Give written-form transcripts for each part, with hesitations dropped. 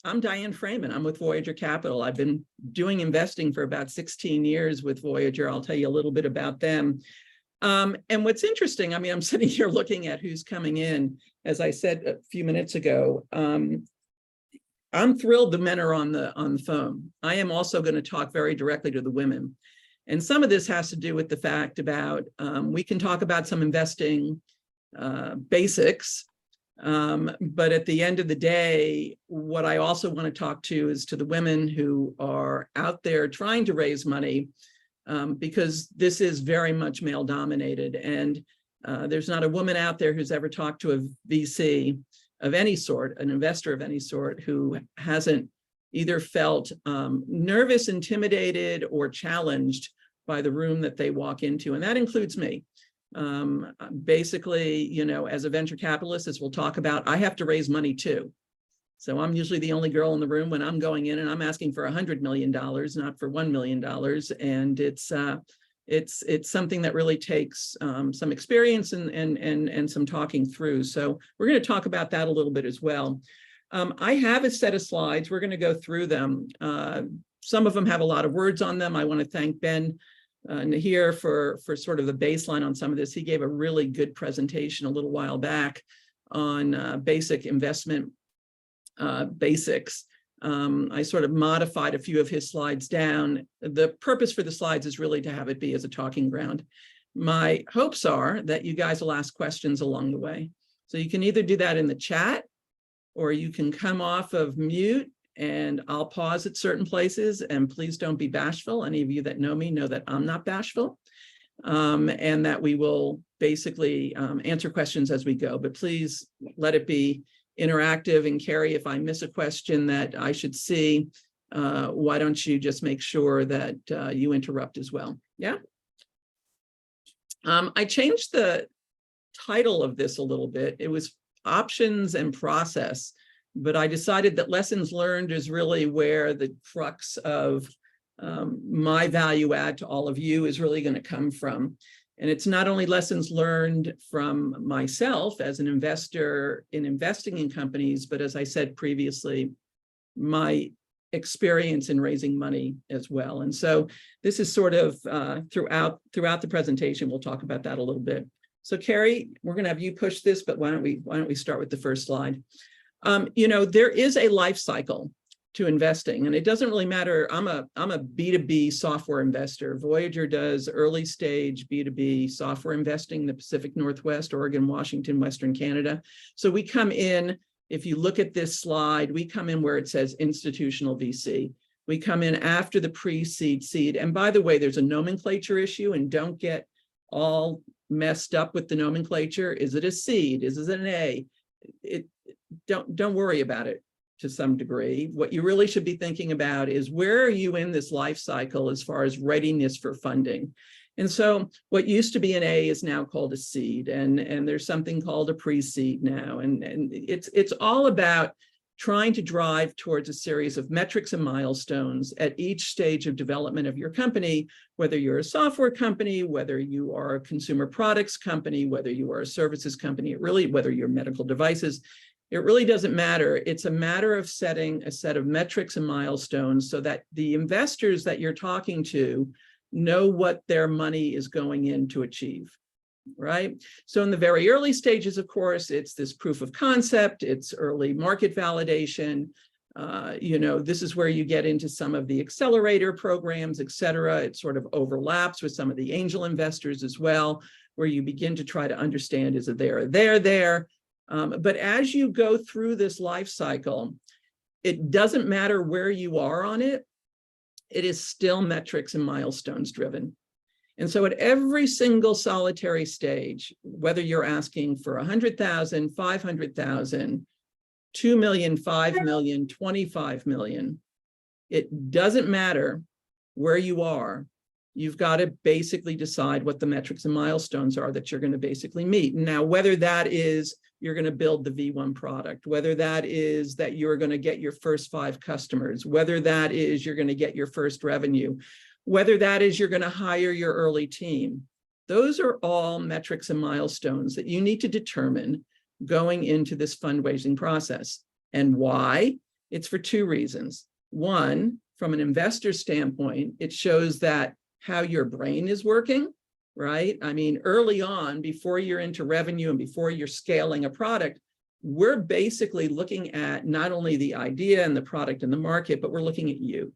I'm Diane Fraiman. I'm with Voyager Capital. I've been doing investing for about 16 years with Voyager. I'll tell you a little bit about them. And what's interesting, I mean, I'm sitting here looking at who's coming in. As I said a few minutes ago, I'm thrilled the men are on the phone. I am also going to talk very directly to the women. And some of this has to do with the fact about, we can talk about some investing basics, but at the end of the day, what I also want to talk to is to the women who are out there trying to raise money, because this is very much male dominated. And there's not a woman out there who's ever talked to a VC of any sort, an investor of any sort, who hasn't either felt nervous, intimidated, or challenged by the room that they walk into. And that includes me. Basically, you know, as a venture capitalist, as we'll talk about, I have to raise money too. So I'm usually the only girl in the room when I'm going in and I'm asking for $100 million, not for $1 million. And it's something that really takes some experience and some talking through. So we're going to talk about that a little bit as well. I have a set of slides. We're going to go through them. Some of them have a lot of words on them. I want to thank Ben Nahir for sort of the baseline on some of this. He gave a really good presentation a little while back on basic investment basics. I sort of modified a few of his slides down. The purpose for the slides is really to have it be as a talking ground. My hopes are that you guys will ask questions along the way. So you can either do that in the chat, or you can come off of mute and I'll pause at certain places, and please don't be bashful. Any of you that know me know that I'm not bashful, and that we will basically answer questions as we go, but please let it be interactive. And Carrie, if I miss a question that I should see, why don't you just make sure that you interrupt as well? Yeah. I changed the title of this a little bit. It was options and process, but I decided that lessons learned is really where the crux of my value add to all of you is really going to come from. And it's not only lessons learned from myself as an investor in investing in companies, but as I said previously, my experience in raising money as well. And so this is sort of throughout the presentation, we'll talk about that a little bit. So Carrie, we're going to have you push this, but why don't we start with the first slide? You know, there is a life cycle to investing, and it doesn't really matter. I'm a B2B software investor. Voyager does early stage B2B software investing in the Pacific Northwest, Oregon, Washington, Western Canada. So we come in, if you look at this slide, we come in where it says institutional VC. We come in after the pre-seed seed. And by the way, there's a nomenclature issue, and don't get all messed up with the nomenclature. Is it a seed? Is it an A? Don't worry about it. To some degree, what you really should be thinking about is where are you in this life cycle as far as readiness for funding. And so what used to be an A is now called a seed, and there's something called a pre-seed now. And it's all about trying to drive towards a series of metrics and milestones at each stage of development of your company, whether you're a software company, whether you are a consumer products company, whether you are a services company, whether you're medical devices. It really doesn't matter. It's a matter of setting a set of metrics and milestones so that the investors that you're talking to know what their money is going in to achieve, right? So in the very early stages, of course, it's this proof of concept, it's early market validation. You know, this is where you get into some of the accelerator programs, et cetera. It sort of overlaps with some of the angel investors as well, where you begin to try to understand, is it there? But as you go through this life cycle, it doesn't matter where you are on it. It is still metrics and milestones driven. And so at every single solitary stage, whether you're asking for 100,000, 500,000, 2 million, 5 million, 25 million, it doesn't matter where you are. You've got to basically decide what the metrics and milestones are that you're going to basically meet. Now, whether that is you're going to build the V1 product, whether that is that you're going to get your first 5 customers, whether that is you're going to get your first revenue, whether that is you're going to hire your early team. Those are all metrics and milestones that you need to determine going into this fundraising process. And why? It's for two reasons. One, from an investor standpoint, it shows that how your brain is working, right? I mean, early on, before you're into revenue and before you're scaling a product, we're basically looking at not only the idea and the product and the market, but we're looking at you.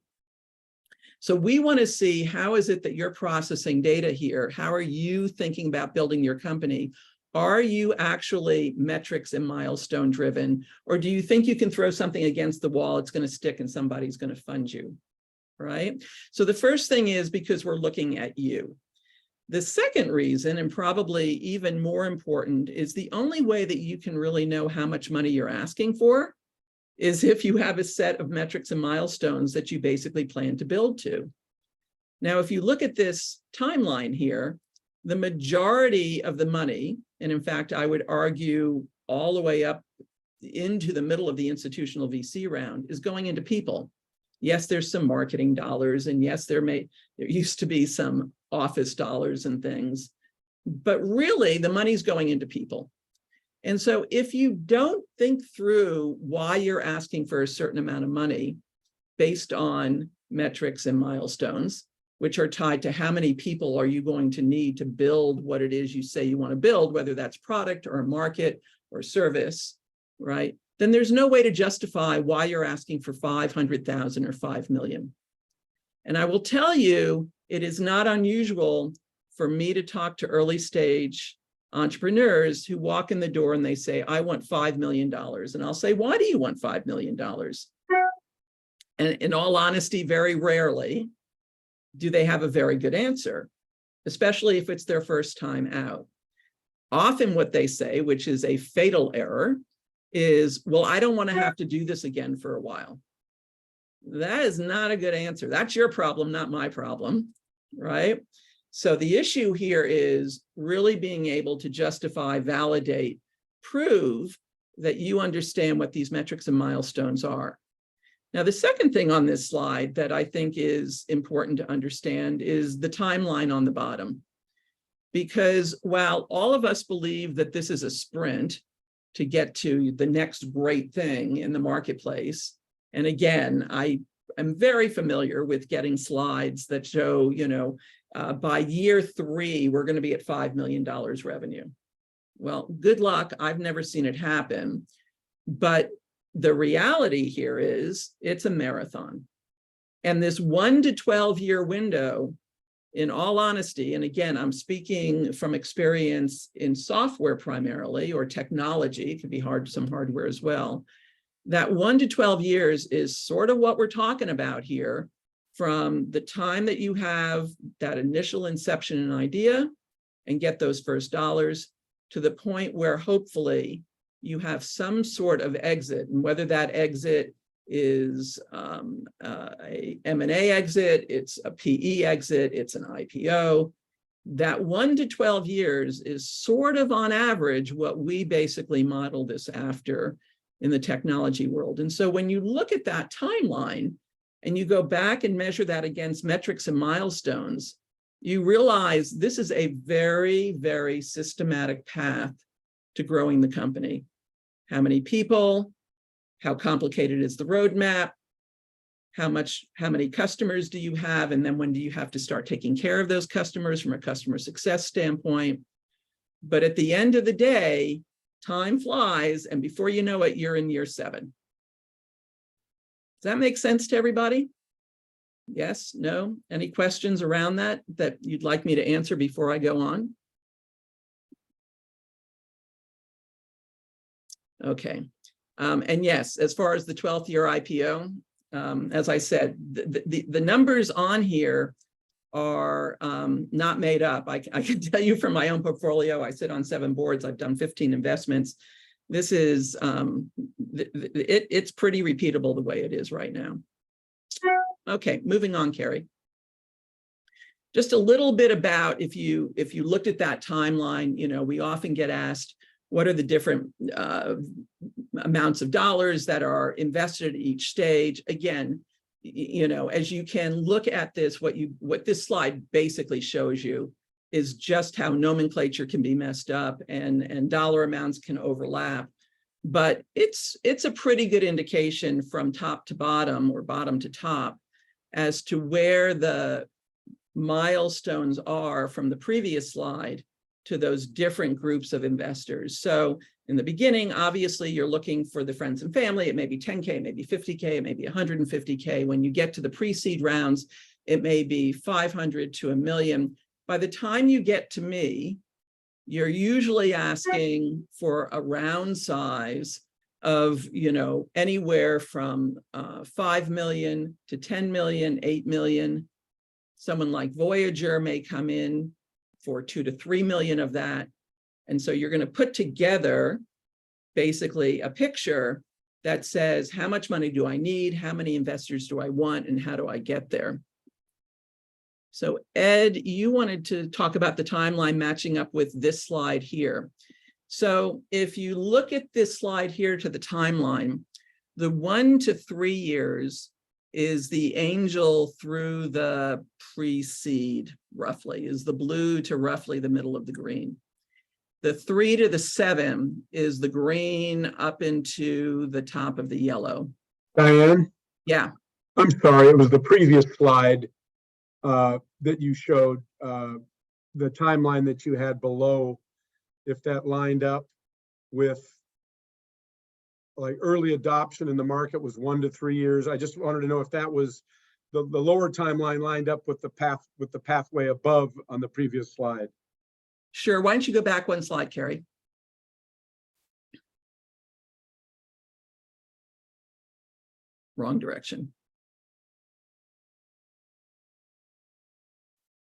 So we want to see, how is it that you're processing data here? How are you thinking about building your company? Are you actually metrics and milestone driven? Or do you think you can throw something against the wall, it's going to stick and somebody's going to fund you, right? So the first thing is because we're looking at you. The second reason, and probably even more important, is the only way that you can really know how much money you're asking for is if you have a set of metrics and milestones that you basically plan to build to. Now, if you look at this timeline here, the majority of the money, and in fact, I would argue all the way up into the middle of the institutional VC round, is going into people. Yes, there's some marketing dollars, and yes, there used to be some office dollars and things, but really the money's going into people. And so if you don't think through why you're asking for a certain amount of money based on metrics and milestones, which are tied to how many people are you going to need to build what it is you say you want to build, whether that's product or a market or service, right? Then there's no way to justify why you're asking for 500,000 or 5 million. And I will tell you, it is not unusual for me to talk to early stage entrepreneurs who walk in the door and they say, I want $5 million. And I'll say, why do you want $5 million? And in all honesty, very rarely do they have a very good answer, especially if it's their first time out. Often what they say, which is a fatal error, is, well, I don't want to have to do this again for a while. That is not a good answer. That's your problem, not my problem, right? So the issue here is really being able to justify, validate, prove that you understand what these metrics and milestones are. Now, the second thing on this slide that I think is important to understand is the timeline on the bottom. Because while all of us believe that this is a sprint to get to the next great thing in the marketplace, and again, I am very familiar with getting slides that show, by year 3, we're going to be at $5 million revenue. Well, good luck. I've never seen it happen. But the reality here is it's a marathon. And this 1 to 12 year window, in all honesty, and again, I'm speaking from experience in software primarily, or technology, it could be some hardware as well. That 1 to 12 years is sort of what we're talking about here, from the time that you have that initial inception and idea and get those first dollars to the point where hopefully you have some sort of exit, and whether that exit is a M&A exit, it's a PE exit, it's an IPO. That 1 to 12 years is sort of on average what we basically model this after in the technology world. And so when you look at that timeline and you go back and measure that against metrics and milestones, you realize this is a very, very systematic path to growing the company. How many people? How complicated is the roadmap? How many customers do you have? And then when do you have to start taking care of those customers from a customer success standpoint? But at the end of the day, time flies, and before you know it, you're in year 7. Does that make sense to everybody? Yes? No? Any questions around that you'd like me to answer before I go on? Okay. And yes, as far as the 12th year IPO, as I said, the numbers on here are not made up. I can tell you from my own portfolio, I sit on 7 boards, I've done 15 investments. This is, it's pretty repeatable the way it is right now. Okay, moving on, Carrie. Just a little bit about, if you looked at that timeline, we often get asked, what are the different amounts of dollars that are invested at each stage? Again, as you can look at this, what this slide basically shows you is just how nomenclature can be messed up and dollar amounts can overlap. but it's a pretty good indication from top to bottom or bottom to top as to where the milestones are from the previous slide to those different groups of investors. So in the beginning, obviously, you're looking for the friends and family. It may be 10K, maybe 50K, it may be 150K. When you get to the pre-seed rounds, it may be 500 to 1 million. By the time you get to me, you're usually asking for a round size of, anywhere from 5 million to 10 million, 8 million. Someone like Voyager may come in for 2 to 3 million of that. And so you're going to put together basically a picture that says, how much money do I need? How many investors do I want? And how do I get there? So Ed, you wanted to talk about the timeline matching up with this slide here. So if you look at this slide here to the timeline, the 1 to 3 years is the angel through the pre-seed, roughly, is the blue to roughly the middle of the green. The 3 to the 7 is the green up into the top of the yellow. Diane? Yeah. I'm sorry, it was the previous slide that you showed, the timeline that you had below, if that lined up with like early adoption in the market was 1 to 3 years. I just wanted to know if that was the lower timeline lined up with the pathway above on the previous slide. Sure. Why don't you go back one slide, Carrie? Wrong direction.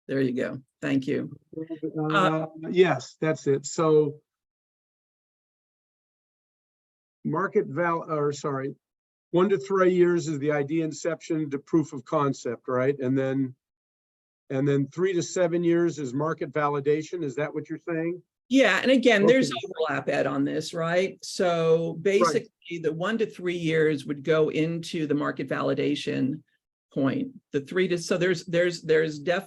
There you go. Thank you. Yes, that's it. So market 1 to 3 years is the idea inception to proof of concept, right? And then 3 to 7 years is market validation. Is that what you're saying? Yeah, and again, Okay. there's overlap, Ed, on this, right? So basically, the 1 to 3 years would go into the market validation point. The 3 to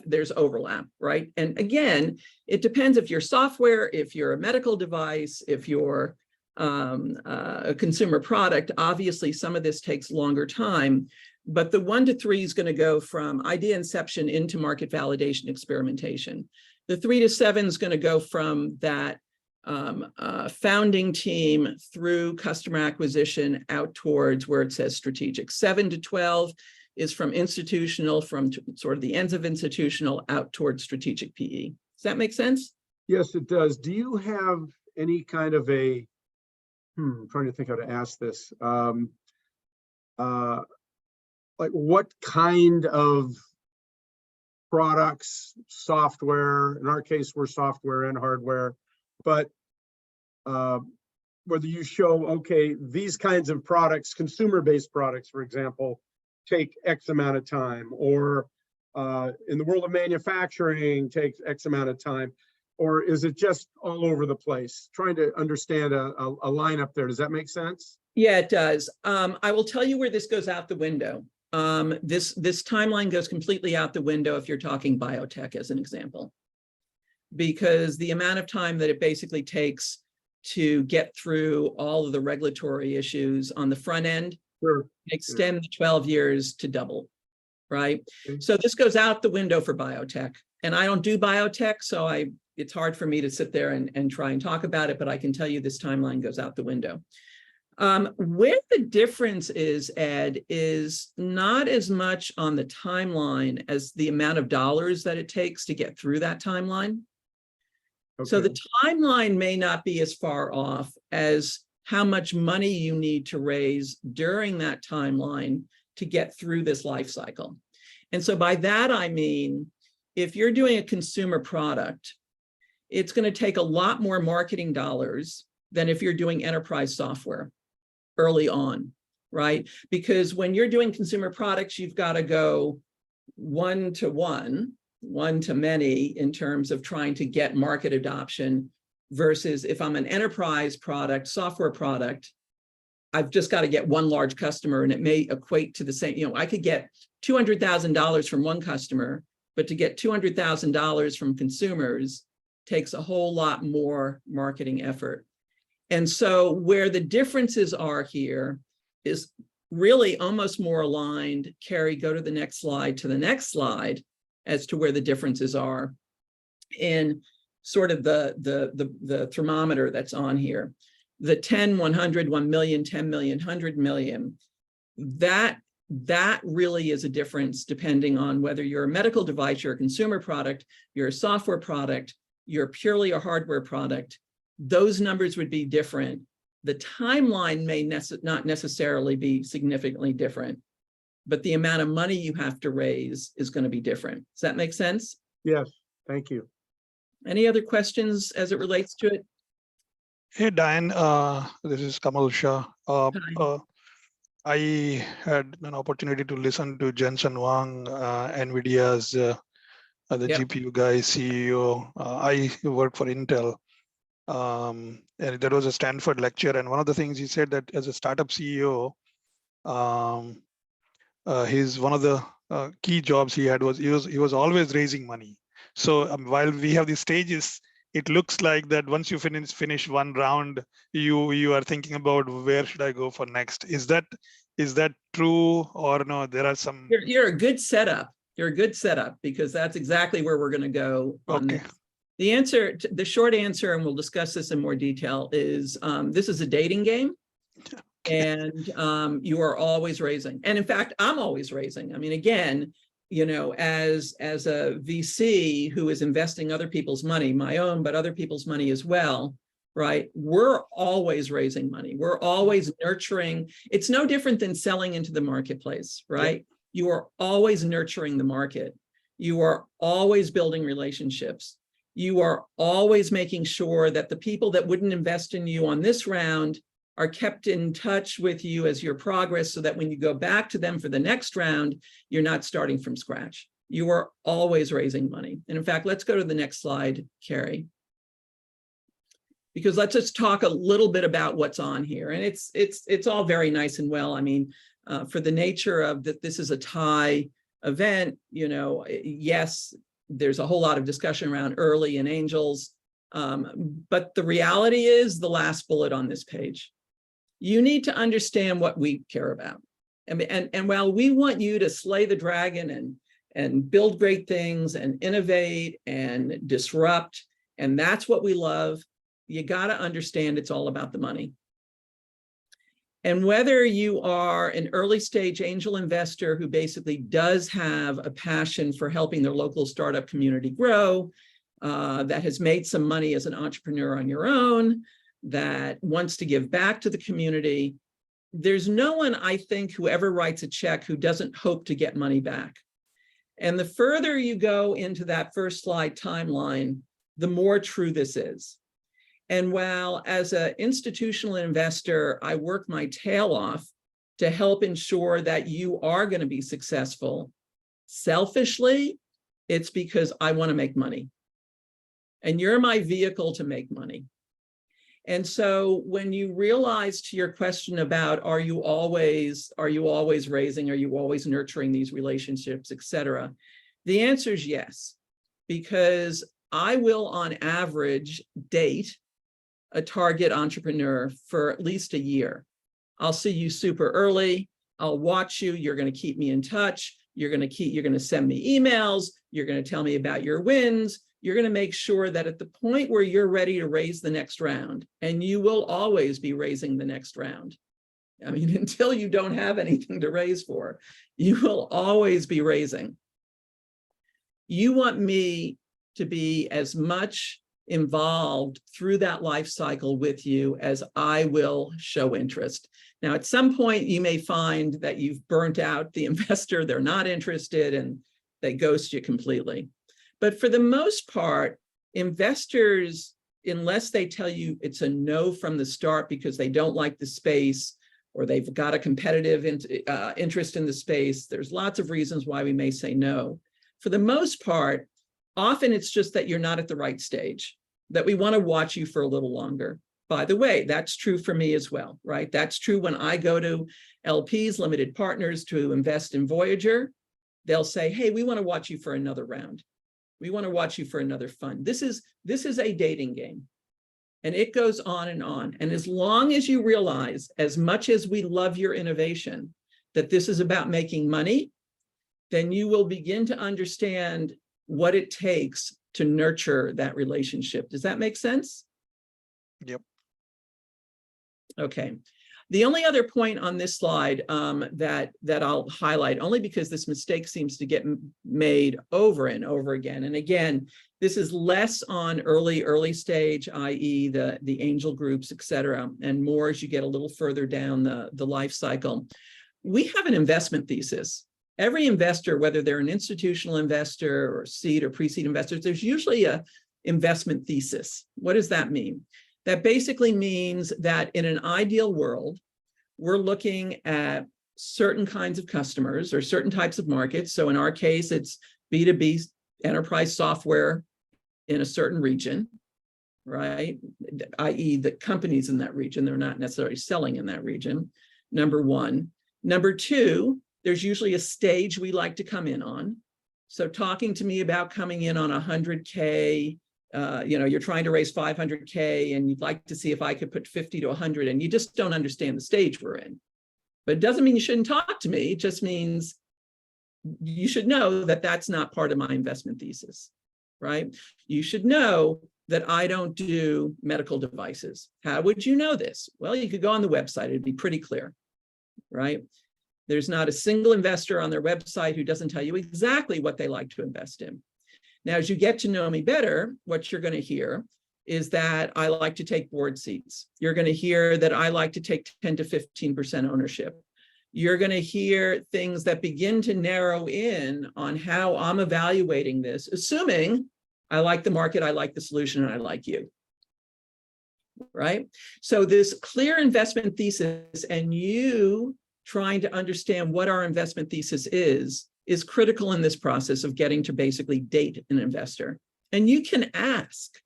there's overlap, right? And again, it depends if you're software, if you're a medical device, if you're a consumer product. Obviously, some of this takes longer time, but the 1 to 3 is going to go from idea inception into market validation experimentation. The 3 to 7 is going to go from that founding team through customer acquisition out towards where it says strategic. 7 to 12 is from institutional, from sort of the ends of institutional out towards strategic PE. Does that make sense? Yes, it does. Do you have any kind of a, I'm trying to think how to ask this. Like what kind of products, software, in our case, we're software and hardware, but whether you show, okay, these kinds of products, consumer-based products, for example, take X amount of time, or in the world of manufacturing takes X amount of time, or is it just all over the place? Trying to understand a lineup there. Does that make sense? Yeah, it does. I will tell you where this goes out the window. This timeline goes completely out the window if you're talking biotech as an example, because the amount of time that it basically takes to get through all of the regulatory issues on the front end, Sure. extend the 12 years to double, right? Okay. So this goes out the window for biotech, and I don't do biotech, so it's hard for me to sit there and try and talk about it, but I can tell you this timeline goes out the window. Where the difference is, Ed, is not as much on the timeline as the amount of dollars that it takes to get through that timeline. Okay. So the timeline may not be as far off as how much money you need to raise during that timeline to get through this life cycle. And so by that, I mean, if you're doing a consumer product, it's going to take a lot more marketing dollars than if you're doing enterprise software early on, right? Because when you're doing consumer products, you've got to go one to many in terms of trying to get market adoption, versus if I'm an enterprise product, software product, I've just got to get one large customer, and it may equate to the same, I could get $200,000 from one customer, but to get $200,000 from consumers takes a whole lot more marketing effort. And so where the differences are here is really almost more aligned. Carrie, go to the next slide as to where the differences are in sort of the thermometer that's on here. The 10, 100, 1 million, 10 million, 100 million, that really is a difference depending on whether you're a medical device, you're a consumer product, you're a software product, you're purely a hardware product. Those numbers would be different. The timeline may not necessarily be significantly different, but the amount of money you have to raise is going to be different. Does that make sense? Yes, thank you. Any other questions as it relates to it? Hey, Diane, this is Kamal Shah. I had an opportunity to listen to Jensen Huang, NVIDIA's the GPU guy, CEO. I work for Intel. And there was a Stanford lecture, and one of the things he said that as a startup CEO, his one of the key jobs he had was he was always raising money. So while we have these stages, it looks like that once you finish one round, you are thinking about where should I go for next. Is that true or no? There are some. You're a good setup. You're a good setup because that's exactly where we're going to go on Okay. this. The answer, the short answer, and we'll discuss this in more detail, is this is a dating game. And you are always raising. And in fact, I'm always raising. I mean, again, you know, as a VC who is investing other people's money, my own, but other people's money as well, right? We're always raising money. We're always nurturing. It's no different than selling into the marketplace, right? You are always nurturing the market. You are always building relationships. You are always making sure that the people that wouldn't invest in you on this round are kept in touch with you as your progress so that when you go back to them for the next round, you're not starting from scratch. You are always raising money. And in fact, let's go to the next slide, Carrie. Because let's just talk a little bit about what's on here. And it's all very nice and well. I mean, for the nature of that, this is a TiE event, you know, yes, there's a whole lot of discussion around early and angels. But the reality is the last bullet on this page. You need to understand what we care about. And while we want you to slay the dragon and build great things and innovate and disrupt, and that's what we love, you got to understand it's all about the money. And whether you are an early stage angel investor who basically does have a passion for helping their local startup community grow, that has made some money as an entrepreneur on your own, that wants to give back to the community, there's no one, I think, who ever writes a check who doesn't hope to get money back. And the further you go into that first slide timeline, the more true this is. And while as an institutional investor, I work my tail off to help ensure that you are going to be successful, selfishly, it's because I want to make money. And you're my vehicle to make money. And so when you realize, to your question about are you always raising, are you always nurturing these relationships, et cetera, the answer is yes, because I will on average date a target entrepreneur for at least a year. I'll see you super early. I'll watch you. You're going to keep me in touch. You're going to send me emails. You're going to tell me about your wins. You're going to make sure that at the point where you're ready to raise the next round, and you will always be raising the next round. I mean, until you don't have anything to raise for, you will always be raising. You want me to be as much involved through that life cycle with you as I will show interest. Now, at some point, you may find that you've burnt out the investor, they're not interested, and they ghost you completely. But for the most part, investors, unless they tell you it's a no from the start because they don't like the space or they've got a competitive interest in the space, there's lots of reasons why we may say no. For the most part, often it's just that you're not at the right stage, that we want to watch you for a little longer. By the way, that's true for me as well, right? That's true when I go to LPs, limited partners, to invest in Voyager. They'll say, hey, we want to watch you for another round. We want to watch you for another fund. This is a dating game. And it goes on and on. And as long as you realize, as much as we love your innovation, that this is about making money, then you will begin to understand what it takes to nurture that relationship. Does that make sense? Yep. Okay. The only other point on this slide that I'll highlight, only because this mistake seems to get made over and over again. And again, this is less on early stage, i.e. the angel groups, et cetera, and more as you get a little further down the life cycle. We have an investment thesis. Every investor, whether they're an institutional investor or seed or pre-seed investors, there's usually a investment thesis. What does that mean? That basically means that in an ideal world, we're looking at certain kinds of customers or certain types of markets. So in our case, it's B2B enterprise software in a certain region, right? i.e. the companies in that region, they're not necessarily selling in that region, number one. Number two, there's usually a stage we like to come in on. So talking to me about coming in on 100K, you're trying to raise 500K and you'd like to see if I could put 50 to 100, and you just don't understand the stage we're in. But it doesn't mean you shouldn't talk to me. It just means you should know that that's not part of my investment thesis, right? You should know that I don't do medical devices. How would you know this? Well, you could go on the website. It'd be pretty clear, right? There's not a single investor on their website who doesn't tell you exactly what they like to invest in. Now, as you get to know me better, what you're going to hear is that I like to take board seats. You're going to hear that I like to take 10 to 15% ownership. You're going to hear things that begin to narrow in on how I'm evaluating this, assuming I like the market, I like the solution, and I like you, right? So this clear investment thesis and you trying to understand what our investment thesis is critical in this process of getting to basically date an investor. And you can ask.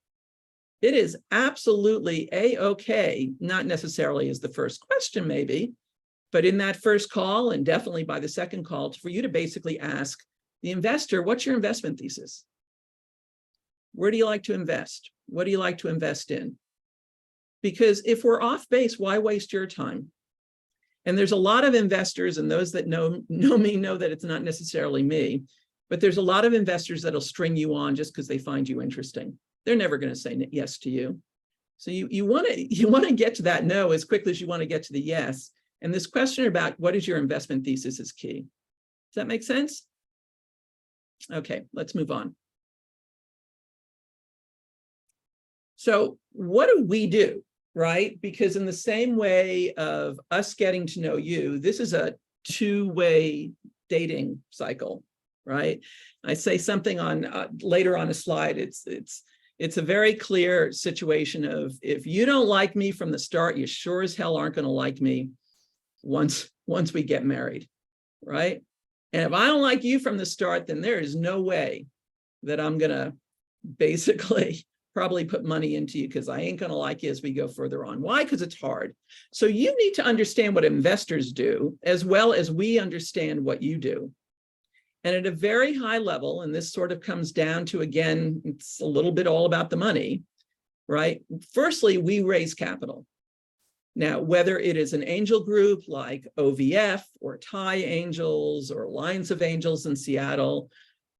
It is absolutely a-okay, not necessarily as the first question maybe, but in that first call and definitely by the second call, for you to basically ask the investor, what's your investment thesis? Where do you like to invest? What do you like to invest in? Because if we're off base, why waste your time? And there's a lot of investors, and those that know me know that it's not necessarily me, but there's a lot of investors that'll string you on just because they find you interesting. They're never going to say yes to you. So you want to get to that no as quickly as you want to get to the yes. And this question about what is your investment thesis is key. Does that make sense? Okay, let's move on. So what do we do? Right? Because in the same way of us getting to know you, this is a two-way dating cycle, right? I say something on later on a slide. It's a very clear situation of if you don't like me from the start, you sure as hell aren't going to like me once we get married, right? And if I don't like you from the start, then there is no way that I'm going to basically probably put money into you because I ain't going to like you as we go further on. Why? Because it's hard. So you need to understand what investors do as well as we understand what you do. And at a very high level, and this sort of comes down to, again, it's a little bit all about the money, right? Firstly, we raise capital. Now, whether it is an angel group like OVF or TiE Angels or Alliance of Angels in Seattle,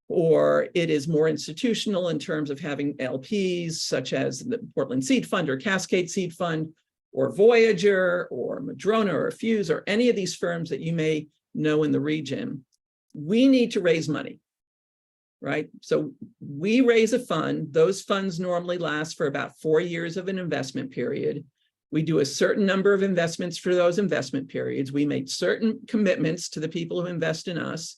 or it is more institutional in terms of having LPs such as the Portland Seed Fund or Cascade Seed Fund or Voyager or Madrona or Fuse or any of these firms that you may know in the region, we need to raise money, right? So we raise a fund. Those funds normally last for about 4 years of an investment period. We do a certain number of investments for those investment periods. We make certain commitments to the people who invest in us.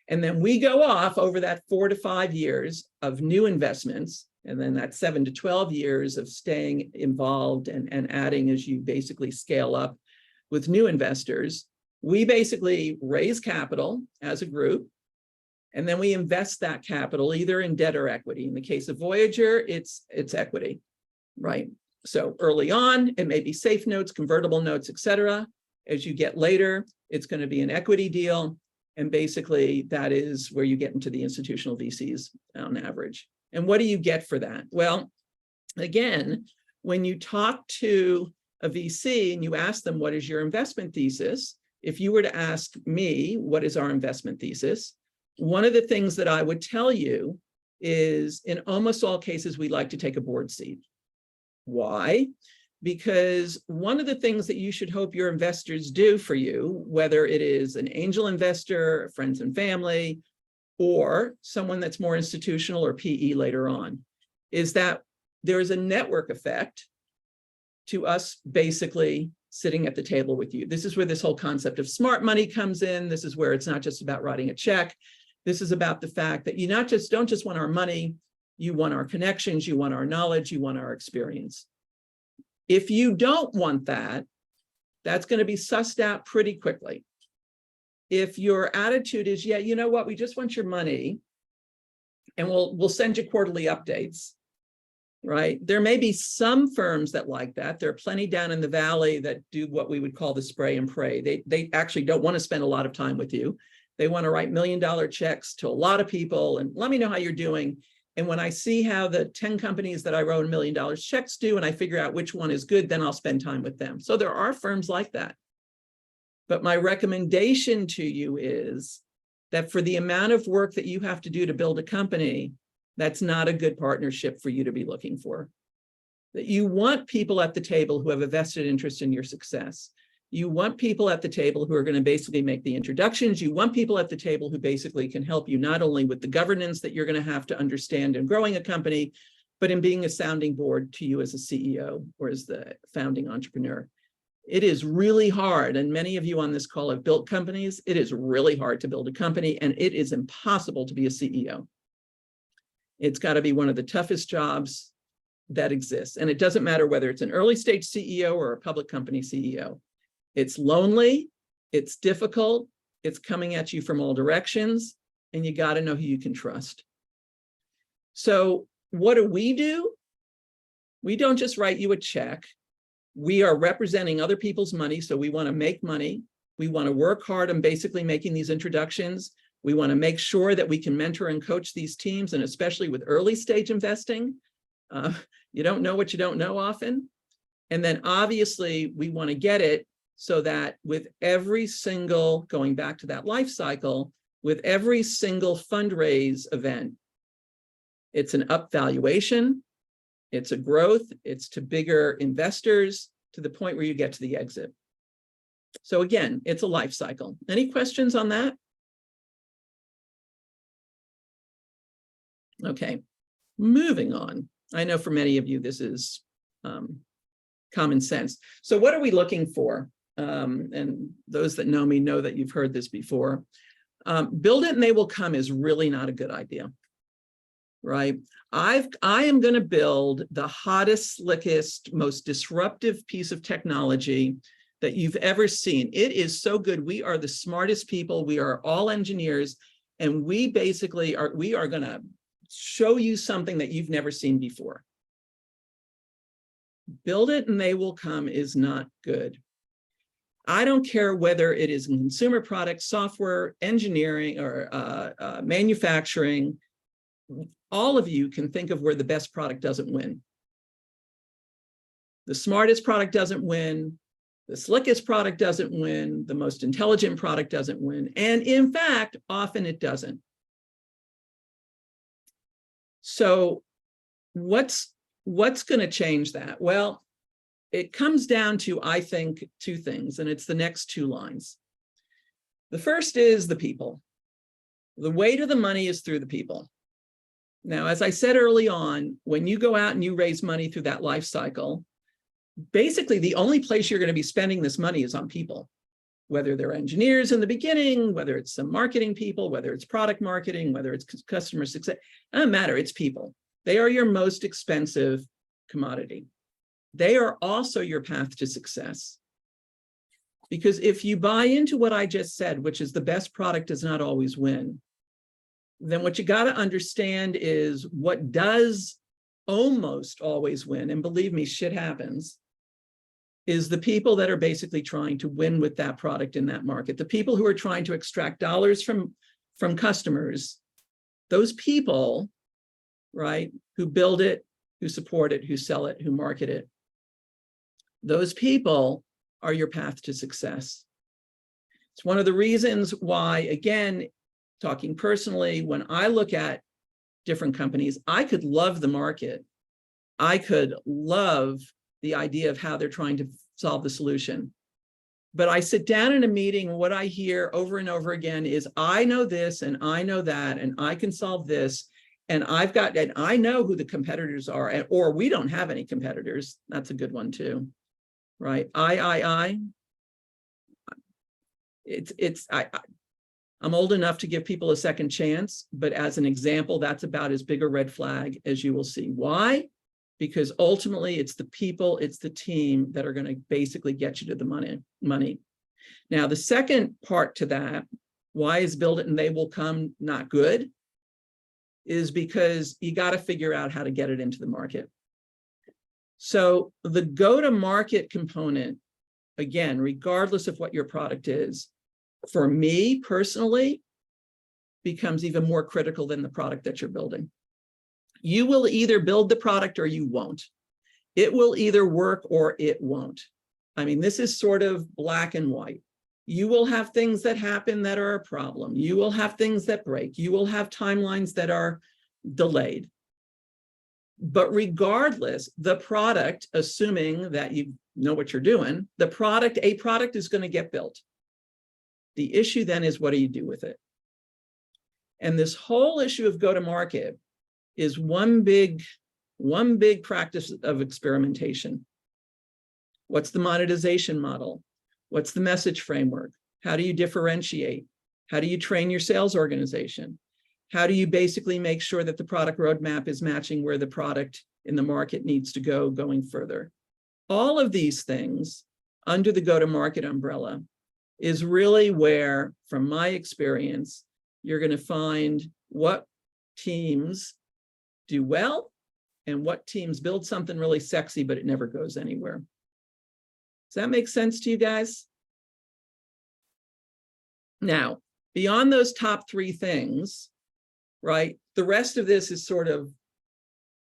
And then we go off over that 4 to 5 years of new investments, and then that 7 to 12 years of staying involved and adding as you basically scale up with new investors. We basically raise capital as a group, and then we invest that capital either in debt or equity. In the case of Voyager, it's equity, right? So early on, it may be safe notes, convertible notes, et cetera. As you get later, it's going to be an equity deal. And basically, that is where you get into the institutional VCs on average. And what do you get for that? Well, again, when you talk to a VC and you ask them, what is your investment thesis? If you were to ask me, what is our investment thesis? One of the things that I would tell you is in almost all cases, we like to take a board seat. Why? Because one of the things that you should hope your investors do for you, whether it is an angel investor, friends and family, or someone that's more institutional or PE later on, is that there is a network effect to us basically sitting at the table with you. This is where this whole concept of smart money comes in. This is where it's not just about writing a check. This is about the fact that you don't just want our money, you want our connections, you want our knowledge, you want our experience. If you don't want that, that's going to be sussed out pretty quickly. If your attitude is, yeah, you know what, we just want your money and we'll send you quarterly updates, right? There may be some firms that like that. There are plenty down in the valley that do what we would call the spray and pray. They actually don't want to spend a lot of time with you. They want to write $1 million checks to a lot of people and let me know how you're doing. And when I see how the 10 companies that I wrote $1 million checks do, and I figure out which one is good, then I'll spend time with them. So there are firms like that. But my recommendation to you is that for the amount of work that you have to do to build a company, that's not a good partnership for you to be looking for. That you want people at the table who have a vested interest in your success. You want people at the table who are going to basically make the introductions. You want people at the table who basically can help you not only with the governance that you're going to have to understand in growing a company, but in being a sounding board to you as a CEO or as the founding entrepreneur. It is really hard, and many of you on this call have built companies. It is really hard to build a company, and it is impossible to be a CEO. It's got to be one of the toughest jobs that exists. And it doesn't matter whether it's an early stage CEO or a public company CEO. It's lonely, it's difficult, it's coming at you from all directions, and you got to know who you can trust. So what do? We don't just write you a check. We are representing other people's money, so we want to make money. We want to work hard on basically making these introductions. We want to make sure that we can mentor and coach these teams, and especially with early stage investing. You don't know what you don't know often. And then obviously we want to get it so that with every single, going back to that life cycle, with every single fundraise event, it's an up valuation, it's a growth, it's to bigger investors to the point where you get to the exit. So again, it's a life cycle. Any questions on that? Okay, moving on. I know for many of you, this is common sense. So what are we looking for? And those that know me know that you've heard this before. Build it and they will come is really not a good idea, right? I am going to build the hottest, slickest, most disruptive piece of technology that you've ever seen. It is so good. We are the smartest people. We are all engineers. And we basically are going to show you something that you've never seen before. Build it and they will come is not good. I don't care whether it is in consumer products, software, engineering, or manufacturing. All of you can think of where the best product doesn't win. The smartest product doesn't win. The slickest product doesn't win. The most intelligent product doesn't win. And in fact, often it doesn't. So what's going to change that? Well, it comes down to, I think, two things, and it's the next two lines. The first is the people. The way to the money is through the people. Now, as I said early on, when you go out and you raise money through that life cycle, basically the only place you're going to be spending this money is on people, whether they're engineers in the beginning, whether it's some marketing people, whether it's product marketing, whether it's customer success, it doesn't matter, it's people. They are your most expensive commodity. They are also your path to success. Because if you buy into what I just said, which is the best product does not always win, then what you got to understand is what does almost always win, and believe me, shit happens, is the people that are basically trying to win with that product in that market. The people who are trying to extract dollars from customers, those people, right, who build it, who support it, who sell it, who market it, Those people are your path to success. It's one of the reasons why, again, talking personally, when I look at different companies, I could love the market. I could love the idea of how they're trying to solve the solution. But I sit down in a meeting, and what I hear over and over again is, I know this and I know that, and I can solve this. And I know who the competitors are, or we don't have any competitors. That's a good one too, right? I'm old enough to give people a second chance, but as an example, that's about as big a red flag as you will see. Why? Because ultimately it's the people, it's the team that are going to basically get you to the money. Now, the second part to that, why is build it and they will come not good, is because you got to figure out how to get it into the market. So the go-to-market component, again, regardless of what your product is, for me personally, becomes even more critical than the product that you're building. You will either build the product or you won't. It will either work or it won't. I mean, this is sort of black and white. You will have things that happen that are a problem. You will have things that break. You will have timelines that are delayed. But regardless, the product, assuming that you know what you're doing, a product is going to get built. The issue then is, what do you do with it? And this whole issue of go-to-market is one big practice of experimentation. What's the monetization model? What's the message framework? How do you differentiate? How do you train your sales organization? How do you basically make sure that the product roadmap is matching where the product in the market needs to go going further? All of these things under the go-to-market umbrella is really where, from my experience, you're going to find what teams do well and what teams build something really sexy, but it never goes anywhere. Does that make sense to you guys? Now, beyond those top three things, right, the rest of this is sort of,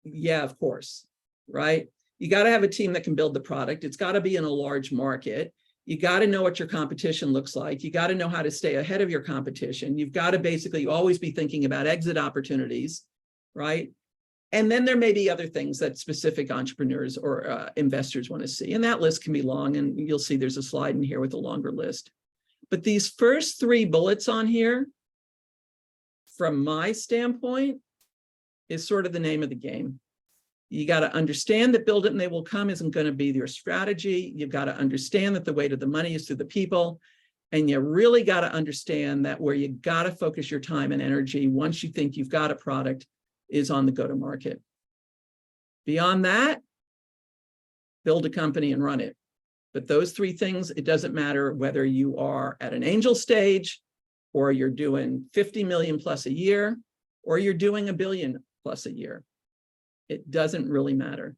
yeah, of course, right? You got to have a team that can build the product. It's got to be in a large market. You got to know what your competition looks like. You got to know how to stay ahead of your competition. You've got to basically always be thinking about exit opportunities, right? And then there may be other things that specific entrepreneurs or investors want to see. And that list can be long, and you'll see there's a slide in here with a longer list. But these first three bullets on here, from my standpoint, is sort of the name of the game. You got to understand that build it and they will come isn't going to be your strategy. You've got to understand that the way to the money is through the people. And you really got to understand that where you got to focus your time and energy once you think you've got a product is on the go-to-market. Beyond that, build a company and run it. But those three things, it doesn't matter whether you are at an angel stage, or you're doing 50 million plus a year, or you're doing $1 billion plus a year. It doesn't really matter.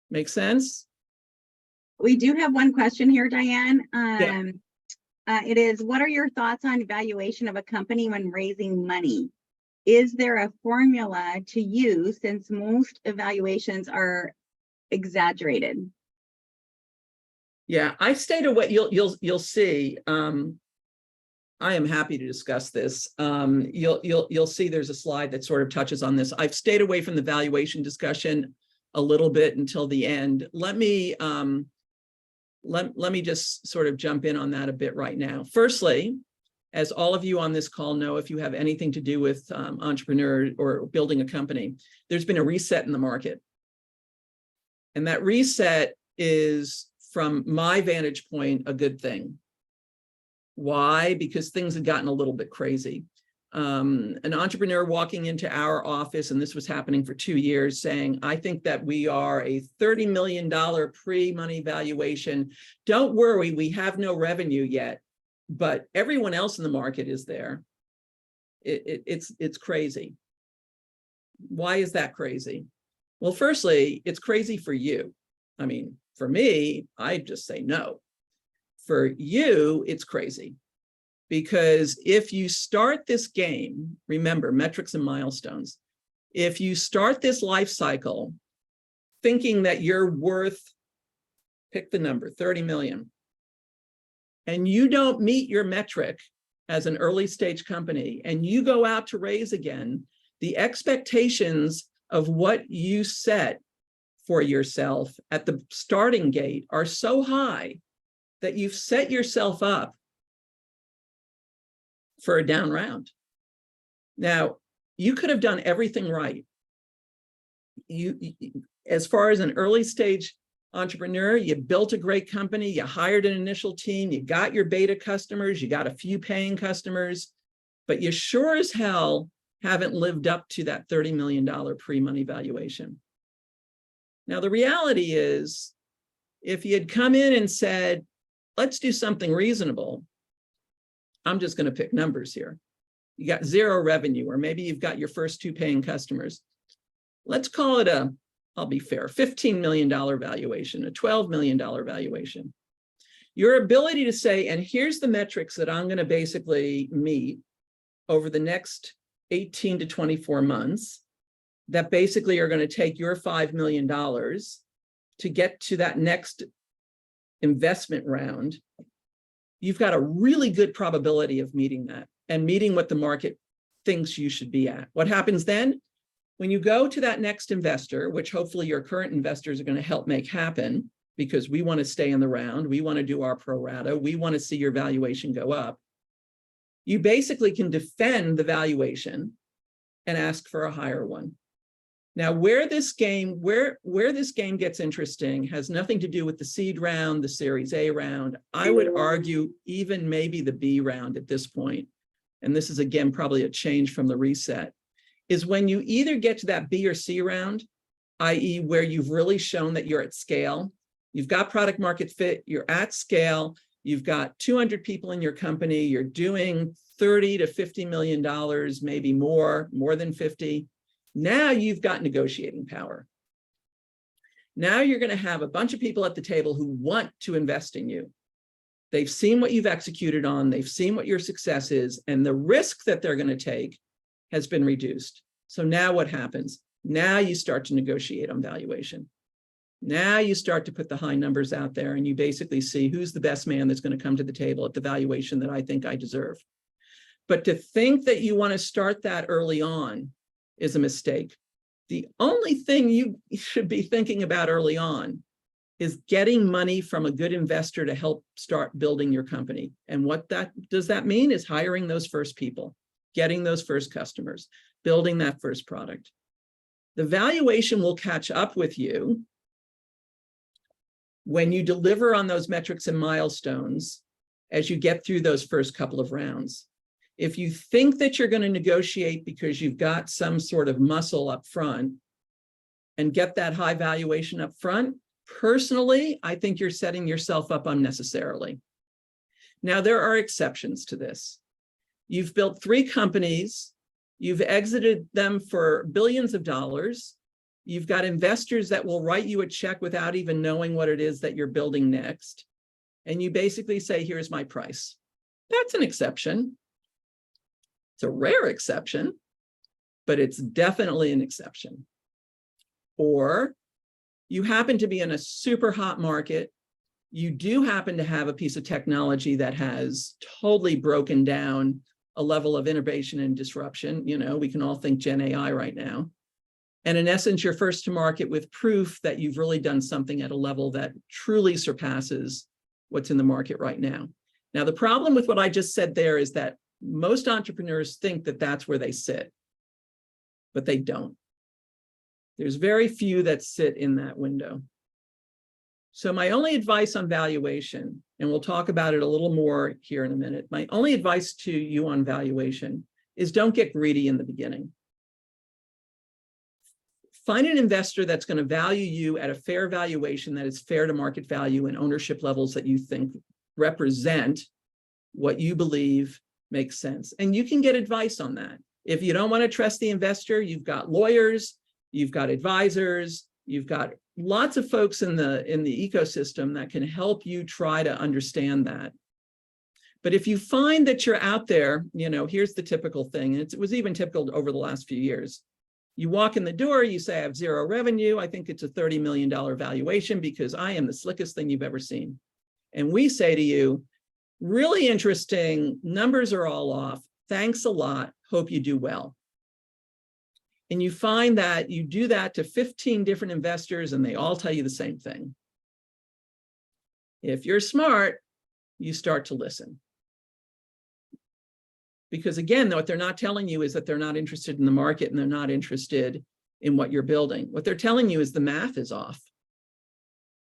Make sense? We do have one question here, Diane. Yeah. It is, what are your thoughts on evaluation of a company when raising money? Is there a formula to use, since most evaluations are exaggerated? Yeah, I stayed away. You'll see. I am happy to discuss this. You'll see there's a slide that sort of touches on this. I've stayed away from the valuation discussion a little bit until the end. Let me just sort of jump in on that a bit right now. Firstly, as all of you on this call know, if you have anything to do with entrepreneur or building a company, there's been a reset in the market. And that reset is, from my vantage point, a good thing. Why? Because things had gotten a little bit crazy. An entrepreneur walking into our office, and this was happening for 2 years, saying, I think that we are a $30 million pre-money valuation. Don't worry, we have no revenue yet, but everyone else in the market is there. It's crazy. Why is that crazy? Well, firstly, it's crazy for you. I mean, for me, I just say no. For you, it's crazy. Because if you start this game, remember metrics and milestones, if you start this life cycle thinking that you're worth pick the number, 30 million, and you don't meet your metric as an early stage company, and you go out to raise again, the expectations of what you set for yourself at the starting gate are so high that you've set yourself up for a down round. Now, you could have done everything right. As far as an early stage entrepreneur, you built a great company, you hired an initial team, you got your beta customers, you got a few paying customers, but you sure as hell haven't lived up to that $30 million pre-money valuation. Now, the reality is, if you had come in and said, let's do something reasonable, I'm just going to pick numbers here. You got zero revenue, or maybe you've got your first 2 paying customers. Let's call it I'll be fair, $15 million valuation, a $12 million valuation. Your ability to say, and here's the metrics that I'm going to basically meet over the next 18 to 24 months, that basically are going to take your $5 million to get to that next investment round. You've got a really good probability of meeting that and meeting what the market thinks you should be at. What happens then? When you go to that next investor, which hopefully your current investors are going to help make happen, because we want to stay in the round, we want to do our pro rata, we want to see your valuation go up, you basically can defend the valuation and ask for a higher one. Now, where this game gets interesting has nothing to do with the seed round, the Series A round. I would argue even maybe the B round at this point, and this is again probably a change from the reset, is when you either get to that B or C round, i.e. where you've really shown that you're at scale, you've got product market fit, you're at scale, you've got 200 people in your company, you're doing $30 to $50 million, maybe more than 50. Now you've got negotiating power. Now you're going to have a bunch of people at the table who want to invest in you. They've seen what you've executed on, they've seen what your success is, and the risk that they're going to take has been reduced. So now what happens? Now you start to negotiate on valuation. Now you start to put the high numbers out there, and you basically see who's the best man that's going to come to the table at the valuation that I think I deserve. But to think that you want to start that early on is a mistake. The only thing you should be thinking about early on is getting money from a good investor to help start building your company. And what does that mean is hiring those first people, getting those first customers, building that first product. The valuation will catch up with you when you deliver on those metrics and milestones as you get through those first couple of rounds. If you think that you're going to negotiate because you've got some sort of muscle up front and get that high valuation up front, personally, I think you're setting yourself up unnecessarily. Now, there are exceptions to this. You've built 3 companies, you've exited them for billions of dollars, you've got investors that will write you a check without even knowing what it is that you're building next, and you basically say, here's my price. That's an exception. It's a rare exception, but it's definitely an exception. Or you happen to be in a super hot market. You do happen to have a piece of technology that has totally broken down a level of innovation and disruption. You know, we can all think Gen AI right now. And in essence, you're first to market with proof that you've really done something at a level that truly surpasses what's in the market right now. Now, the problem with what I just said there is that most entrepreneurs think that that's where they sit, but they don't. There's very few that sit in that window. So my only advice on valuation, and we'll talk about it a little more here in a minute, my only advice to you on valuation is don't get greedy in the beginning. Find an investor that's going to value you at a fair valuation that is fair to market value and ownership levels that you think represent what you believe makes sense. And you can get advice on that. If you don't want to trust the investor, you've got lawyers, you've got advisors, you've got lots of folks in the ecosystem that can help you try to understand that. But if you find that you're out there, you know, here's the typical thing. It was even typical over the last few years. You walk in the door, you say, I have zero revenue. I think it's a $30 million valuation because I am the slickest thing you've ever seen. And we say to you, really interesting, numbers are all off. Thanks a lot. Hope you do well. And you find that you do that to 15 different investors and they all tell you the same thing. If you're smart, you start to listen. Because again, what they're not telling you is that they're not interested in the market and they're not interested in what you're building. What they're telling you is the math is off.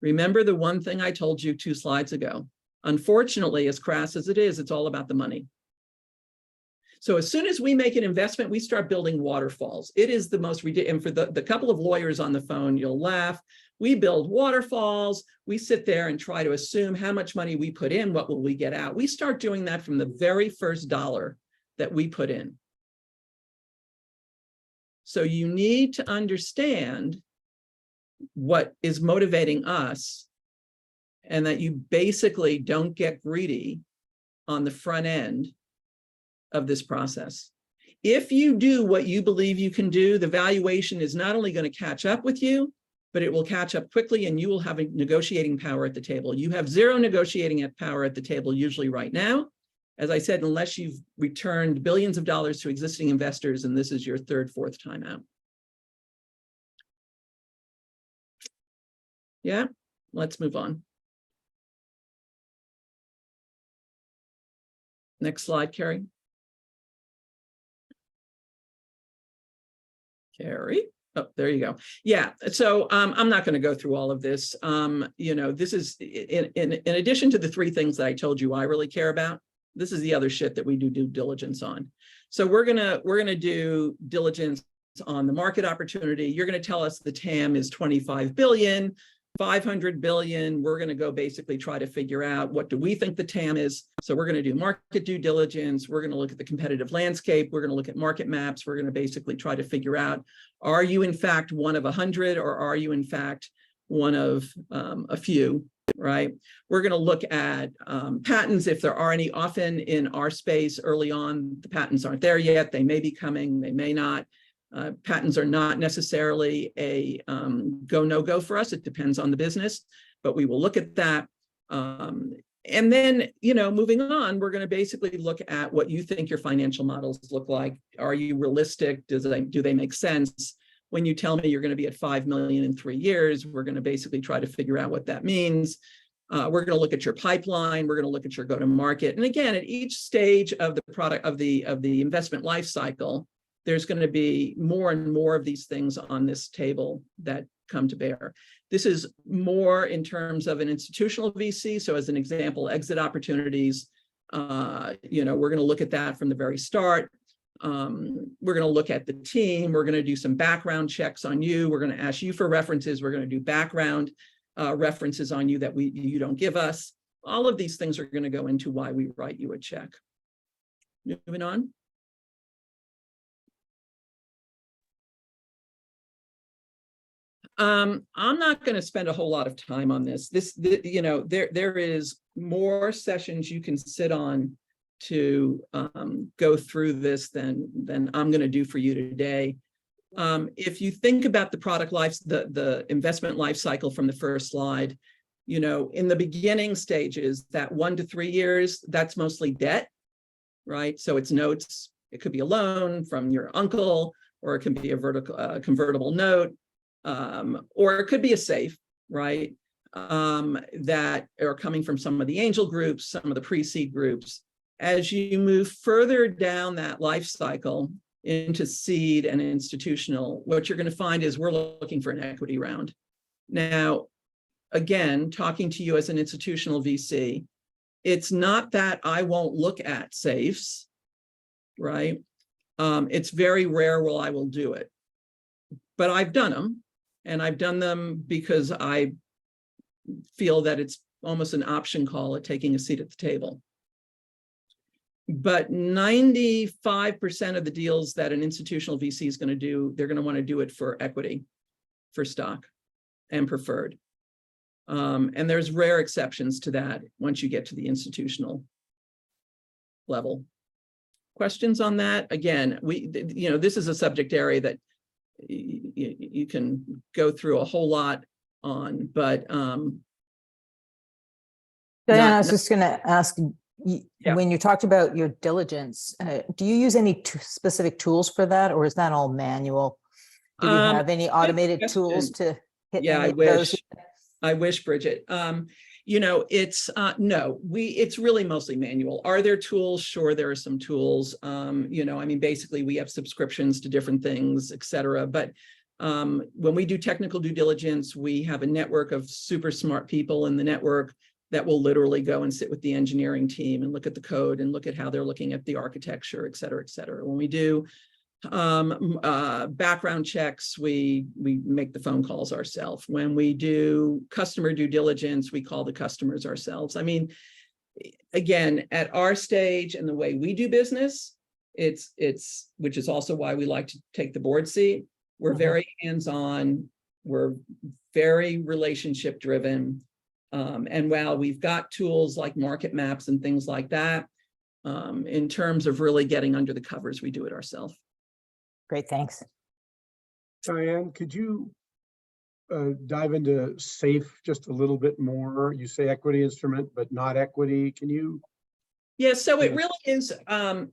Remember the one thing I told you 2 slides ago. Unfortunately, as crass as it is, it's all about the money. So as soon as we make an investment, we start building waterfalls. It is the most ridiculous. And for the couple of lawyers on the phone, you'll laugh. We build waterfalls. We sit there and try to assume how much money we put in, what will we get out? We start doing that from the very first dollar that we put in. So you need to understand what is motivating us and that you basically don't get greedy on the front end of this process. If you do what you believe you can do, the valuation is not only going to catch up with you, but it will catch up quickly and you will have a negotiating power at the table. You have zero negotiating power at the table usually right now. As I said, unless you've returned billions of dollars to existing investors and this is your 3rd, 4th time out. Yeah, let's move on. Next slide, Carrie. Carrie. Oh, there you go. Yeah. So I'm not going to go through all of this. You know, this is in addition to the 3 things that I told you I really care about. This is the other shit that we do due diligence on. So we're gonna do diligence on the market opportunity. You're going to tell us the TAM is 25 billion. 500 billion, we're going to go basically try to figure out what do we think the TAM is. So we're going to do market due diligence. We're going to look at the competitive landscape. We're going to look at market maps. We're going to basically try to figure out, are you in fact one of 100 or are you in fact one of a few, right? We're going to look at patents if there are any. Often in our space early on, the patents aren't there yet. They may be coming, they may not. Patents are not necessarily a go, no go for us. It depends on the business, but we will look at that. And then, you know, moving on, we're going to basically look at what you think your financial models look like. Are you realistic? Do they make sense? When you tell me you're going to be at 5 million in 3 years, we're going to basically try to figure out what that means. We're going to look at your pipeline. We're going to look at your go-to-market. And again, at each stage of the product of the investment life cycle, there's going to be more and more of these things on this table that come to bear. This is more in terms of an institutional VC. So as an example, exit opportunities, you know, we're going to look at that from the very start. We're going to look at the team. We're going to do some background checks on you. We're going to ask you for references. We're going to do background references on you that you don't give us. All of these things are going to go into why we write you a check. Moving on. I'm not going to spend a whole lot of time on this. You know, there is more sessions you can sit on to go through this than I'm going to do for you today. If you think about the product life, the investment life cycle from the first slide, you know, in the beginning stages, that 1 to 3 years, that's mostly debt, right? So it's notes. It could be a loan from your uncle, or it can be a convertible note. Or it could be a safe, right? That are coming from some of the angel groups, some of the pre-seed groups. As you move further down that life cycle into seed and institutional, what you're going to find is we're looking for an equity round. Now, again, talking to you as an institutional VC, it's not that I won't look at safes, right? It's very rare where I will do it, but I've done them. And I've done them because I feel that it's almost an option call at taking a seat at the table. But 95% of the deals that an institutional VC is going to do, they're going to want to do it for equity, for stock and preferred. And there's rare exceptions to that once you get to the institutional level. Questions on that? Again, you know, this is a subject area that you can go through a whole lot on, but Diane, I was just going to ask, Yeah. when you talked about your diligence, do you use any specific tools for that, or is that all manual? Do we have any automated tools to hit Yeah, any of those? I wish, Bridget. You know, it's no, it's really mostly manual. Are there tools? Sure, there are some tools. You know, I mean, basically we have subscriptions to different things, et cetera. But when we do technical due diligence, we have a network of super smart people in the network that will literally go and sit with the engineering team and look at the code and look at how they're looking at the architecture, et cetera, et cetera. When we do background checks, we make the phone calls ourselves. When we do customer due diligence, we call the customers ourselves. I mean, again, at our stage and the way we do business, it's which is also why we like to take the board seat. We're very hands-on. We're very relationship driven. And while we've got tools like market maps and things like that, in terms of really getting under the covers, we do it ourselves. Great, thanks. Diane, could you dive into SAFE just a little bit more? You say equity instrument, but not equity. Can you? Yeah, so it really is,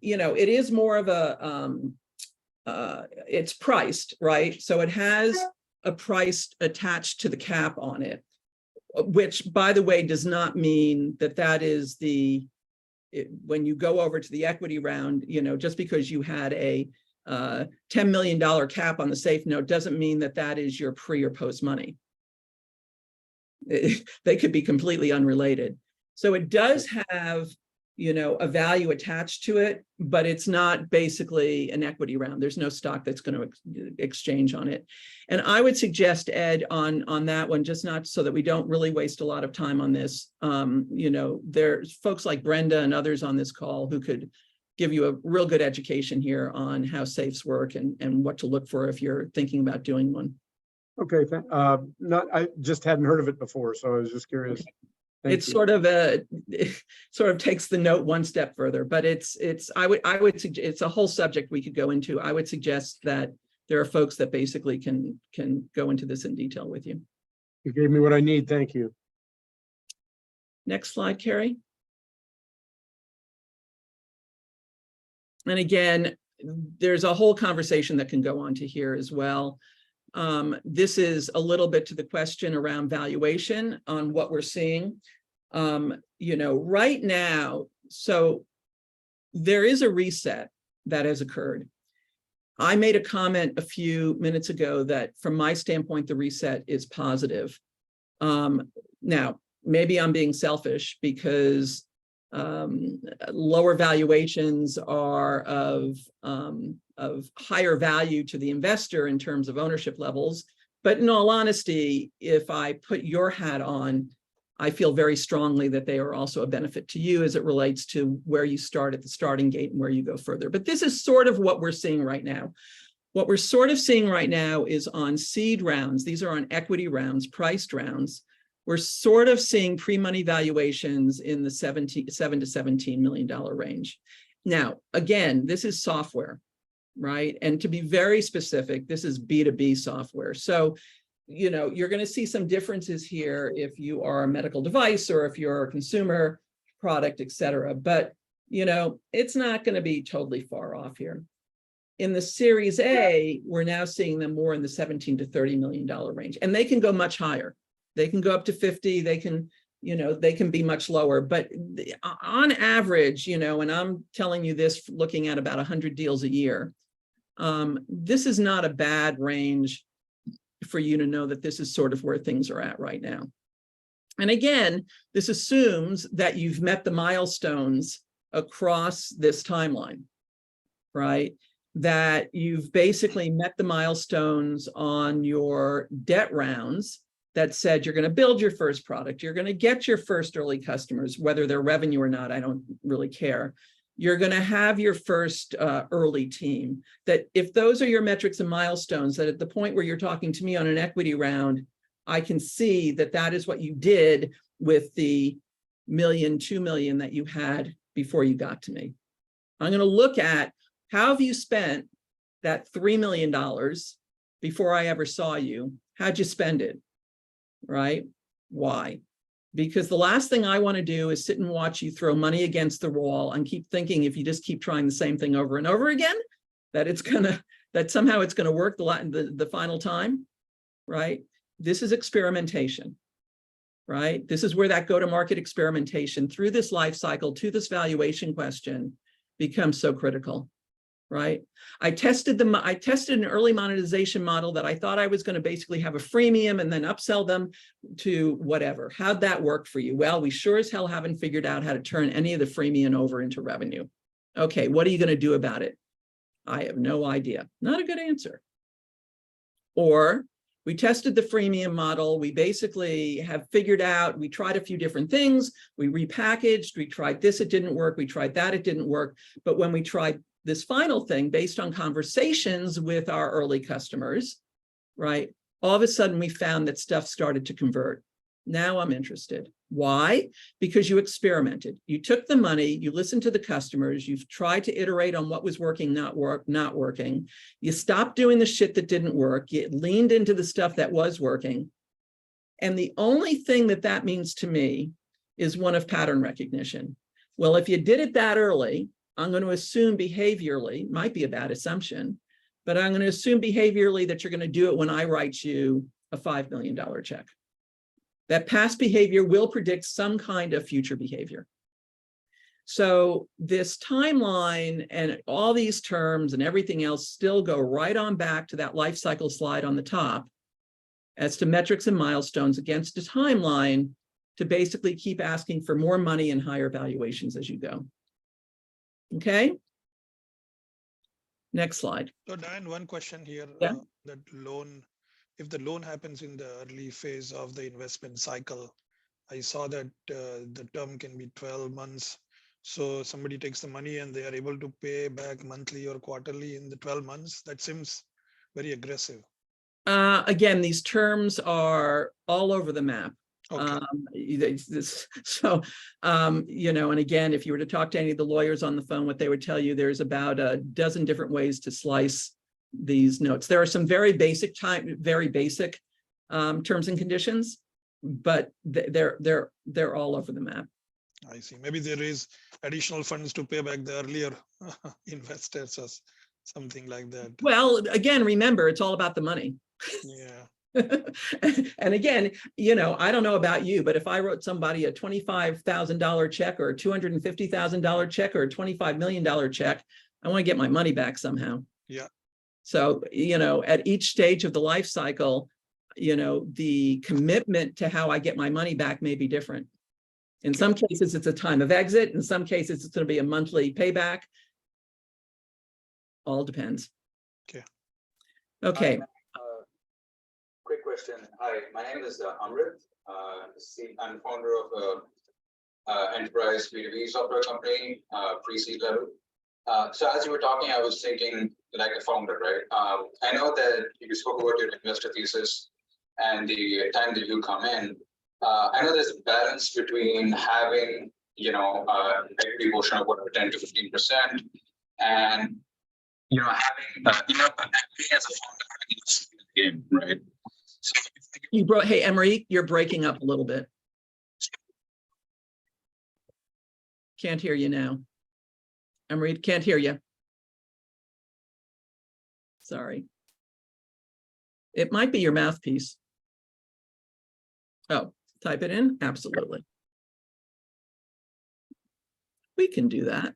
you know, it is more of a, it's priced, right? So it has a price attached to the cap on it, which, by the way, does not mean that that is when you go over to the equity round, you know, just because you had a $10 million cap on the SAFE note doesn't mean that that is your pre or post money. They could be completely unrelated. So it does have, you know, a value attached to it, but it's not basically an equity round. There's no stock that's going to exchange on it. And I would suggest, Ed, on that one, just not so that we don't really waste a lot of time on this. You know, there's folks like Brenda and others on this call who could give you a real good education here on how safes work and what to look for if you're thinking about doing one. Okay, I just hadn't heard of it before, so I was just curious. It's sort of it sort of takes the note one step further, but I would suggest it's a whole subject we could go into. I would suggest that there are folks that basically can go into this in detail with you. You gave me what I need. Thank you. Next slide, Carrie. And again, there's a whole conversation that can go on to here as well. This is a little bit to the question around valuation on what we're seeing. You know, right now, so there is a reset that has occurred. I made a comment a few minutes ago that from my standpoint, the reset is positive. Now, maybe I'm being selfish because lower valuations are of higher value to the investor in terms of ownership levels. But in all honesty, if I put your hat on, I feel very strongly that they are also a benefit to you as it relates to where you start at the starting gate and where you go further. But this is sort of what we're seeing right now. What we're sort of seeing right now is on seed rounds. These are on equity rounds, priced rounds. We're sort of seeing pre-money valuations in the $7 to $17 million range. Now, again, this is software, right? And to be very specific, this is B2B software. So, you know, you're going to see some differences here if you are a medical device or if you're a consumer product, et cetera. But, you know, it's not going to be totally far off here. In the Series A, we're now seeing them more in the $17 to $30 million range, and they can go much higher. They can go up to 50, they can, you know, they can be much lower, but on average, you know, and I'm telling you this looking at about 100 deals a year, this is not a bad range for you to know that this is sort of where things are at right now. And again, this assumes that you've met the milestones across this timeline, right? That you've basically met the milestones on your debt rounds that said you're going to build your first product, you're going to get your first early customers, whether they're revenue or not, I don't really care. You're going to have your first early team. That if those are your metrics and milestones, that at the point where you're talking to me on an equity round, I can see that that is what you did with the $1 million, $2 million that you had before you got to me. I'm going to look at how have you spent that $3 million before I ever saw you. How'd you spend it? Right? Why? Because the last thing I want to do is sit and watch you throw money against the wall and keep thinking, if you just keep trying the same thing over and over again, that somehow it's going to work the final time, right? This is experimentation, right? This is where that go-to-market experimentation through this life cycle to this valuation question becomes so critical, right? I tested an early monetization model that I thought I was going to basically have a freemium and then upsell them to whatever. How'd that work for you? Well, we sure as hell haven't figured out how to turn any of the freemium over into revenue. Okay, what are you going to do about it? I have no idea. Not a good answer. Or we tested the freemium model. We basically have figured out, we tried a few different things. We repackaged, we tried this, it didn't work. We tried that, it didn't work. But when we tried this final thing based on conversations with our early customers, right? All of a sudden we found that stuff started to convert. Now I'm interested. Why? Because you experimented. You took the money, you listened to the customers, you've tried to iterate on what was working, not working. You stopped doing the shit that didn't work. You leaned into the stuff that was working. And the only thing that means to me is one of pattern recognition. Well, if you did it that early, I'm going to assume behaviorally, might be a bad assumption, but I'm going to assume behaviorally that you're going to do it when I write you a $5 million check. That past behavior will predict some kind of future behavior. So this timeline and all these terms and everything else still go right on back to that life cycle slide on the top as to metrics and milestones against a timeline to basically keep asking for more money and higher valuations as you go. Okay. Next slide. So Diane, one question here, Yeah. that loan, if the loan happens in the early phase of the investment cycle, I saw that the term can be 12 months. So somebody takes the money and they are able to pay back monthly or quarterly in the 12 months. That seems very aggressive. Again, these terms are all over the map. Okay. And again, if you were to talk to any of the lawyers on the phone, what they would tell you, there's about a dozen different ways to slice these notes. There are some very basic terms and conditions, but they're all over the map. I see. Maybe there is additional funds to pay back the earlier investors or something like that. Well, again, remember, it's all about the money. Yeah. And again, I don't know about you, but if I wrote somebody a $25,000 check or a $250,000 check or a $25 million check, I want to get my money back somehow. Yeah. So, at each stage of the life cycle, the commitment to how I get my money back may be different. In some cases, it's a time of exit. In some cases, it's going to be a monthly payback. All depends. Okay. Okay. Quick question. Hi, my name is Amrit. I'm founder of an enterprise B2B software company, pre-seed level. So as you were talking, I was thinking like a founder, right? I know that you spoke about your investor thesis and the time that you come in. I know there's a balance between having, equity portion of 10 to 15%, and having equity as a founder having skin in the game, right? So Hey, Emery, you're breaking up a little bit. Can't hear you now. Emery, can't hear you. Sorry. It might be your mouthpiece. Oh, type it in? Absolutely. We can do that.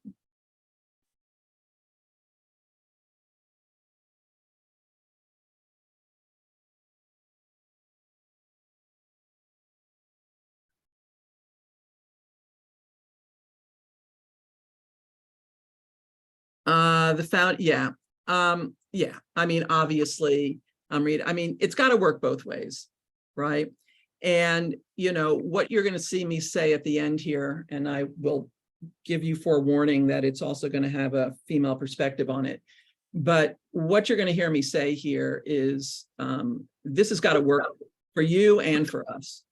Yeah. I mean, obviously, it's got to work both ways, right? And, what you're going to see me say at the end here, and I will give you forewarning that it's also going to have a female perspective on it. But what you're going to hear me say here is this has got to work for you and for us,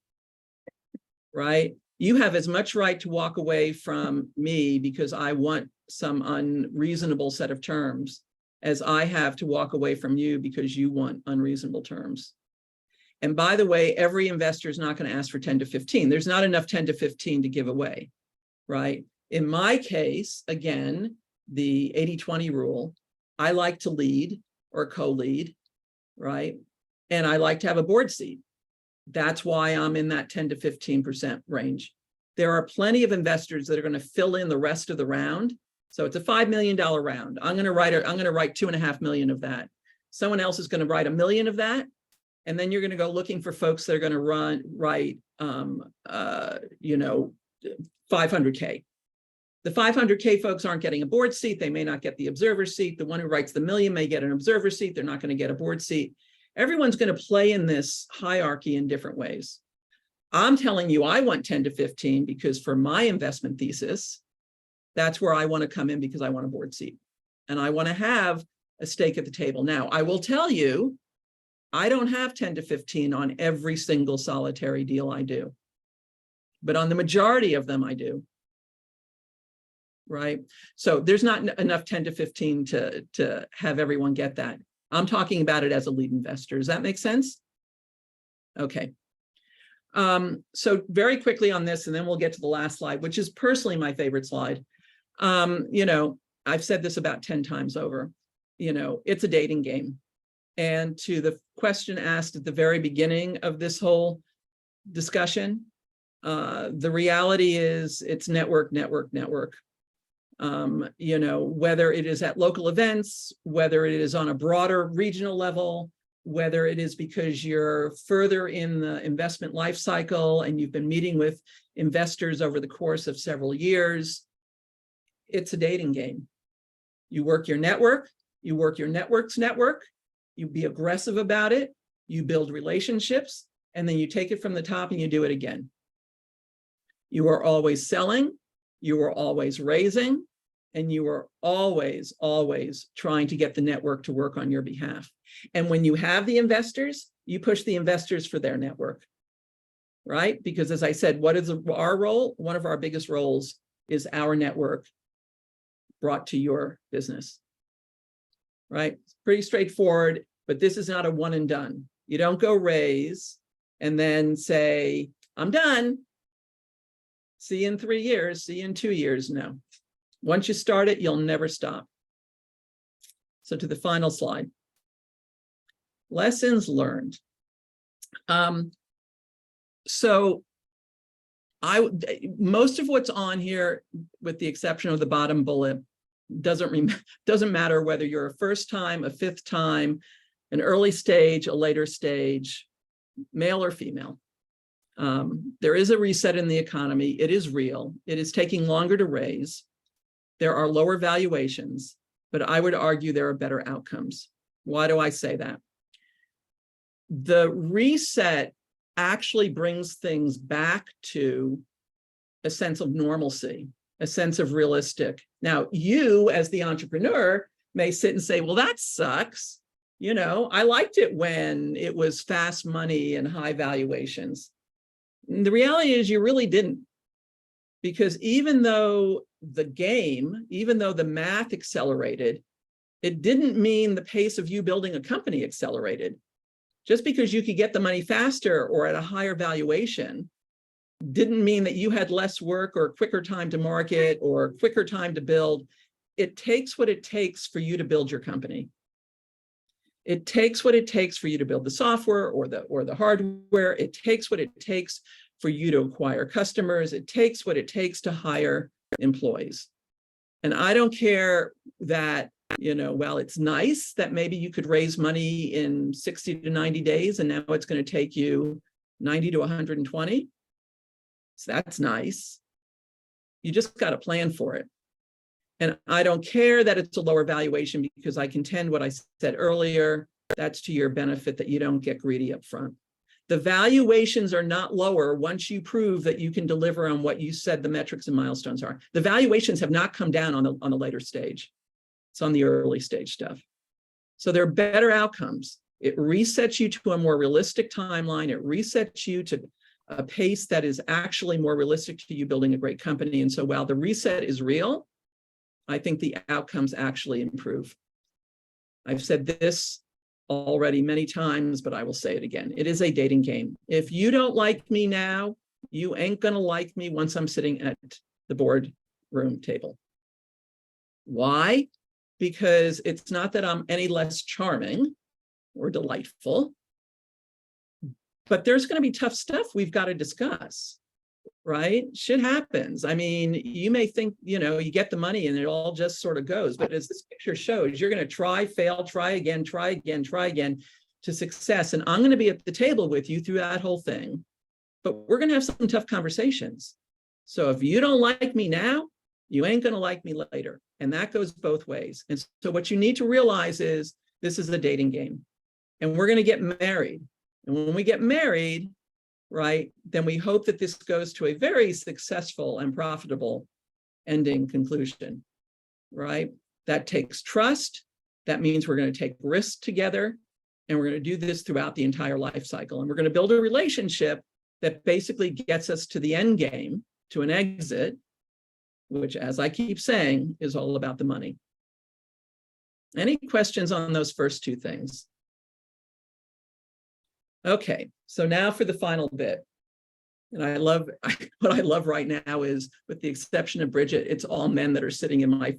right? You have as much right to walk away from me because I want some unreasonable set of terms as I have to walk away from you because you want unreasonable terms. And by the way, every investor is not going to ask for 10 to 15. There's not enough 10 to 15 to give away, right? In my case, again, the 80-20 rule, I like to lead or co-lead, right? And I like to have a board seat. That's why I'm in that 10 to 15% range. There are plenty of investors that are going to fill in the rest of the round. So it's a $5 million round. I'm going to write $2.5 million of that. Someone else is going to write $1 million of that. And then you're going to go looking for folks that are going to write 500K. The 500K folks aren't getting a board seat. They may not get the observer seat. The one who writes the $1 million may get an observer seat. They're not going to get a board seat. Everyone's going to play in this hierarchy in different ways. I'm telling you, I want 10 to 15 because for my investment thesis, that's where I want to come in because I want a board seat and I want to have a stake at the table. Now, I will tell you, I don't have 10 to 15 on every single solitary deal I do, but on the majority of them I do. Right? So there's not enough 10 to 15 to have everyone get that. I'm talking about it as a lead investor. Does that make sense? Okay. So very quickly on this, and then we'll get to the last slide, which is personally my favorite slide. I've said this about 10 times over, it's a dating game. And to the question asked at the very beginning of this whole discussion, the reality is it's network. Whether it is at local events, whether it is on a broader regional level, whether it is because you're further in the investment life cycle and you've been meeting with investors over the course of several years, it's a dating game. You work your network, you work your network's network, you be aggressive about it, you build relationships, and then you take it from the top and you do it again. You are always selling, you are always raising, and you are always trying to get the network to work on your behalf. And when you have the investors, you push the investors for their network, right? Because as I said, what is our role? One of our biggest roles is our network brought to your business, right? It's pretty straightforward, but this is not a one and done. You don't go raise and then say, I'm done. See you in 3 years, see you in 2 years. No. Once you start it, you'll never stop. So to the final slide. Lessons learned. Most of what's on here, with the exception of the bottom bullet, doesn't matter whether you're a first time, a fifth time, an early stage, a later stage, male or female. There is a reset in the economy. It is real. It is taking longer to raise. There are lower valuations, but I would argue there are better outcomes. Why do I say that? The reset actually brings things back to a sense of normalcy, a sense of realistic. Now, you as the entrepreneur may sit and say, well, that sucks. I liked it when it was fast money and high valuations. The reality is you really didn't, because even though the math accelerated, it didn't mean the pace of you building a company accelerated. Just because you could get the money faster or at a higher valuation didn't mean that you had less work or quicker time to market or quicker time to build. It takes what it takes for you to build your company. It takes what it takes for you to build the software or the hardware. It takes what it takes for you to acquire customers. It takes what it takes to hire employees. And I don't care that, well, it's nice that maybe you could raise money in 60 to 90 days and now it's going to take you 90 to 120. So that's nice. You just got to plan for it. And I don't care that it's a lower valuation, because I contend what I said earlier, that's to your benefit, that you don't get greedy up front. The valuations are not lower once you prove that you can deliver on what you said the metrics and milestones are. The valuations have not come down on the later stage. It's on the early stage stuff. So there are better outcomes. It resets you to a more realistic timeline. It resets you to a pace that is actually more realistic to you building a great company. And so while the reset is real, I think the outcomes actually improve. I've said this already many times, but I will say it again. It is a dating game. If you don't like me now, you ain't gonna like me once I'm sitting at the boardroom table. Why? Because it's not that I'm any less charming or delightful, but there's going to be tough stuff we've got to discuss, right? Shit happens. I mean, you may think, you know, you get the money and it all just sort of goes, but as this picture shows, you're going to try, fail, try again to success. And I'm going to be at the table with you through that whole thing, but we're going to have some tough conversations. So if you don't like me now, you ain't going to like me later. And that goes both ways. And so what you need to realize is this is a dating game and we're going to get married. And when we get married, right, then we hope that this goes to a very successful and profitable ending conclusion, right? That takes trust. That means we're going to take risks together and we're going to do this throughout the entire life cycle. And we're going to build a relationship that basically gets us to the end game, to an exit, which, as I keep saying, is all about the money. Any questions on those first two things? Okay, so now for the final bit. And I love, what I love right now is, with the exception of Bridget, it's all men that are sitting in my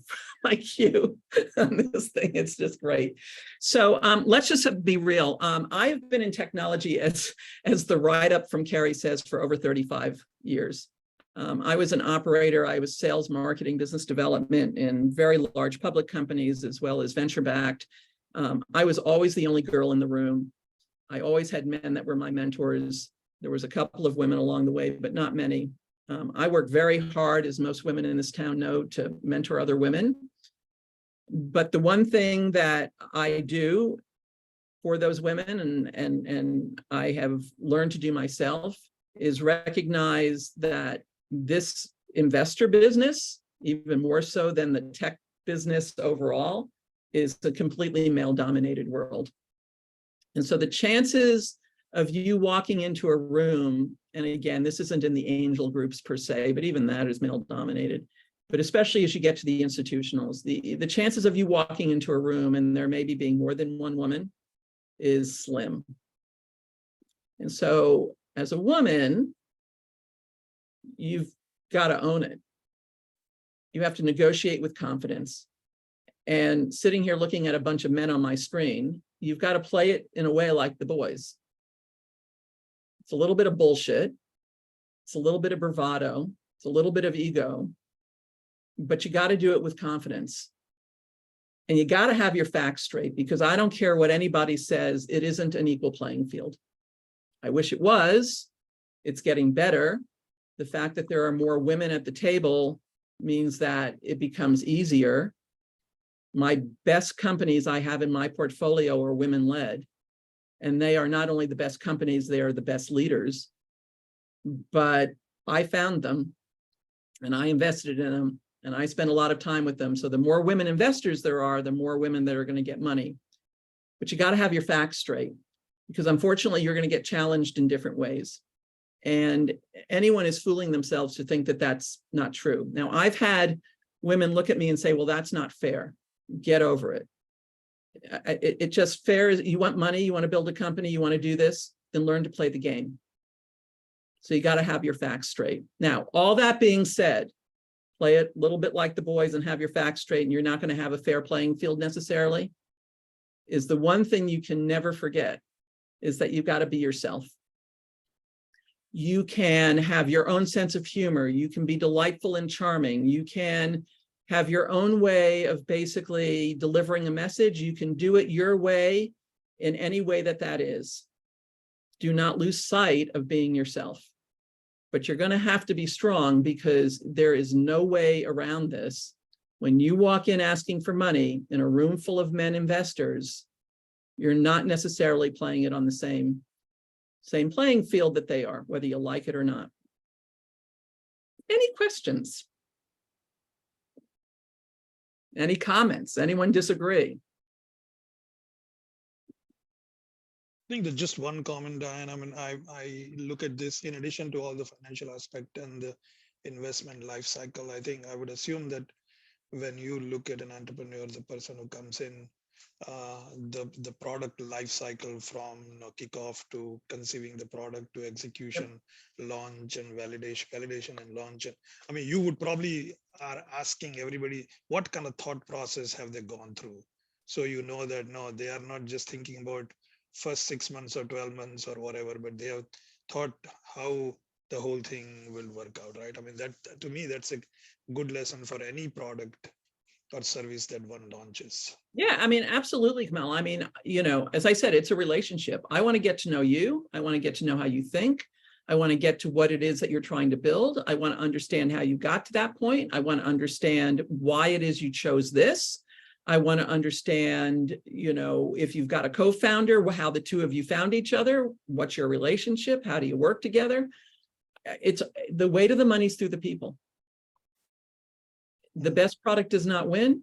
queue on this thing. It's just great. So let's just be real. I've been in technology, as the write-up from Carrie says, for over 35 years. I was an operator. I was sales, marketing, business development in very large public companies, as well as venture-backed. I was always the only girl in the room. I always had men that were my mentors. There was a couple of women along the way, but not many. I work very hard, as most women in this town know, to mentor other women. But the one thing that I do for those women, and I have learned to do myself, is recognize that this investor business, even more so than the tech business overall, is a completely male-dominated world. And so the chances of you walking into a room, and again, this isn't in the angel groups per se, but even that is male-dominated, but especially as you get to the institutionals, the chances of you walking into a room and there maybe being more than one woman is slim. And so as a woman, you've got to own it. You have to negotiate with confidence. And sitting here looking at a bunch of men on my screen, you've got to play it in a way like the boys. It's a little bit of bullshit. It's a little bit of bravado. It's a little bit of ego, but you got to do it with confidence. And you got to have your facts straight, because I don't care what anybody says, it isn't an equal playing field. I wish it was. It's getting better. The fact that there are more women at the table means that it becomes easier. My best companies I have in my portfolio are women-led, and they are not only the best companies, they are the best leaders. But I found them, and I invested in them, and I spent a lot of time with them. So the more women investors there are, the more women that are going to get money. But you got to have your facts straight, because unfortunately, you're going to get challenged in different ways. And anyone is fooling themselves to think that that's not true. Now, I've had women look at me and say, well, that's not fair. Get over it. It just fair. You want money, you want to build a company, you want to do this, then learn to play the game. So you got to have your facts straight. Now, all that being said, play it a little bit like the boys and have your facts straight, and you're not going to have a fair playing field necessarily, is the one thing you can never forget, is that you've got to be yourself. You can have your own sense of humor. You can be delightful and charming. You can have your own way of basically delivering a message. You can do it your way, in any way that that is. Do not lose sight of being yourself. But you're going to have to be strong, because there is no way around this. When you walk in asking for money in a room full of men investors, you're not necessarily playing it on the same playing field that they are, whether you like it or not. Any questions? Any comments? Anyone disagree? I think there's just one comment, Diane. I mean, I look at this in addition to all the financial aspect and the investment life cycle. I think I would assume that when you look at an entrepreneur, the person who comes in the product life cycle from kickoff to conceiving the product to execution, launch and validation and launch. I mean, you would probably are asking everybody what kind of thought process have they gone through, so you know that no, they are not just thinking about first 6 months or 12 months or whatever, but they have thought how the whole thing will work out, right? I mean, that to me, that's a good lesson for any product or service that one launches. Yeah, I mean, absolutely, Kamal. I mean, as I said, it's a relationship. I want to get to know you. I want to get to know how you think. I want to get to what it is that you're trying to build. I want to understand how you got to that point. I want to understand why it is you chose this. I want to understand, if you've got a co-founder, how the two of you found each other, what's your relationship, how do you work together? It's the weight of the money's through the people. The best product does not win.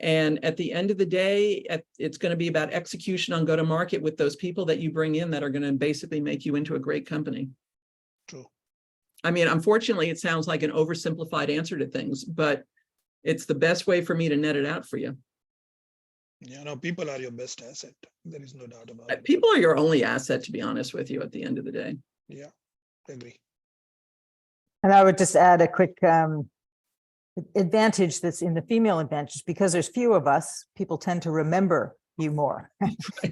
And at the end of the day, it's going to be about execution on go-to-market with those people that you bring in that are going to basically make you into a great company. True. I mean, unfortunately, it sounds like an oversimplified answer to things, but it's the best way for me to net it out for you. Yeah, no, people are your best asset. There is no doubt about it. People are your only asset, to be honest with you, at the end of the day. Yeah, I agree. And I would just add a quick advantage that's in the female advantage, because there's few of us, people tend to remember you more.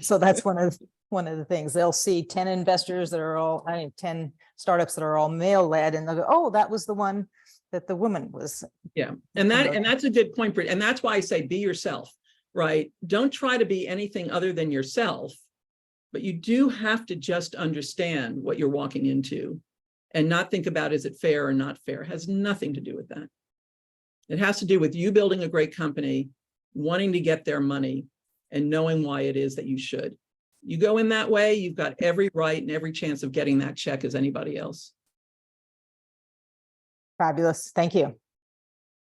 So that's one of the things. They'll see 10 investors that are all, 10 startups that are all male led, and they'll go, oh, that was the one that the woman was. Yeah. And that's a good point. And that's why I say be yourself, right? Don't try to be anything other than yourself, but you do have to just understand what you're walking into and not think about, is it fair or not fair? It has nothing to do with that. It has to do with you building a great company, wanting to get their money, and knowing why it is that you should. You go in that way, you've got every right and every chance of getting that check as anybody else. Fabulous. Thank you.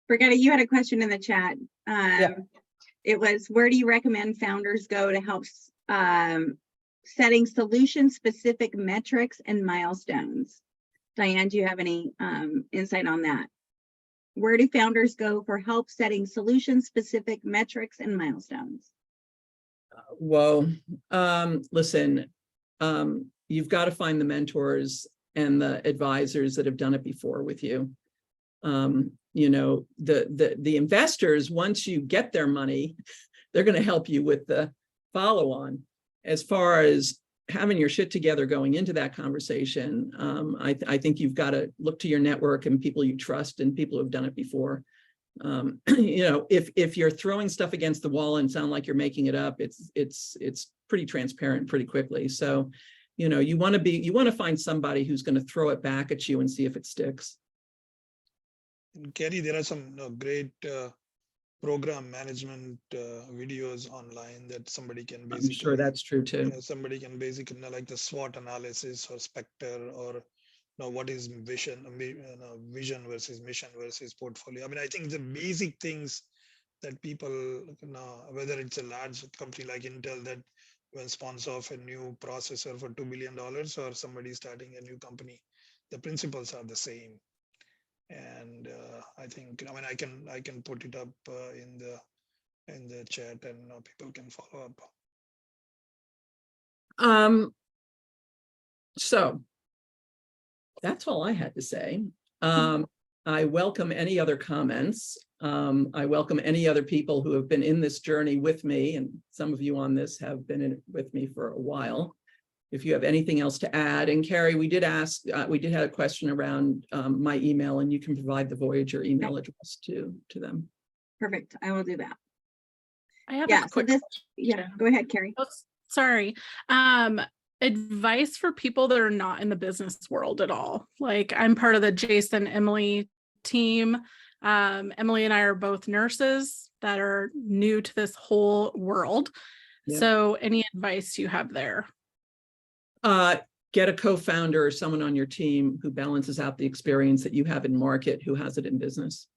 Brigitte, you had a question in the chat. Yeah. It was, where do you recommend founders go to help setting solution-specific metrics and milestones? Diane, do you have any insight on that? Where do founders go for help setting solution-specific metrics and milestones? Well, listen, you've got to find the mentors and the advisors that have done it before with you. The investors, once you get their money, they're going to help you with the follow-on. As far as having your shit together going into that conversation, I think you've got to look to your network and people you trust and people who've done it before. If you're throwing stuff against the wall and sound like you're making it up, it's pretty transparent pretty quickly. So, you want to find somebody who's going to throw it back at you and see if it sticks. Kerry, there are some great program management videos online that somebody can basically. I'm sure that's true too. Somebody can basically like the SWOT analysis or Spectre, or what is vision versus mission versus portfolio. I mean, I think the basic things that people, whether it's a large company like Intel that will sponsor off a new processor for $2 billion, or somebody starting a new company, the principles are the same. And I think, I can put it up in the chat, and people can follow up. So that's all I had to say. I welcome any other comments. I welcome any other people who have been in this journey with me, and some of you on this have been in it with me for a while. If you have anything else to add, and Carrie, we did have a question around my email, and you can provide the Voyager email address to them. Perfect. I will do that. I have a quick go ahead, Carrie. Oh, sorry. Advice for people that are not in the business world at all. Like, I'm part of the Jason Emily team. Emily and I are both nurses that are new to this whole world. Yeah. So any advice you have there? Get a co-founder or someone on your team who balances out the experience that you have in market, who has it in business.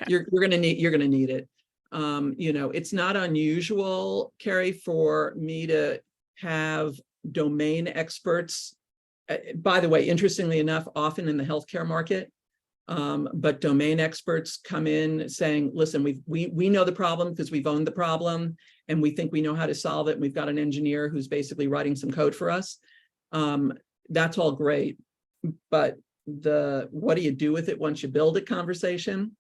Okay. You're going to need it. It's not unusual, Carrie, for me to have domain experts. By the way, interestingly enough, often in the healthcare market, But domain experts come in saying, listen, we know the problem because we've owned the problem and we think we know how to solve it. And we've got an engineer who's basically writing some code for us. That's all great. But what do you do with it once you build it conversation?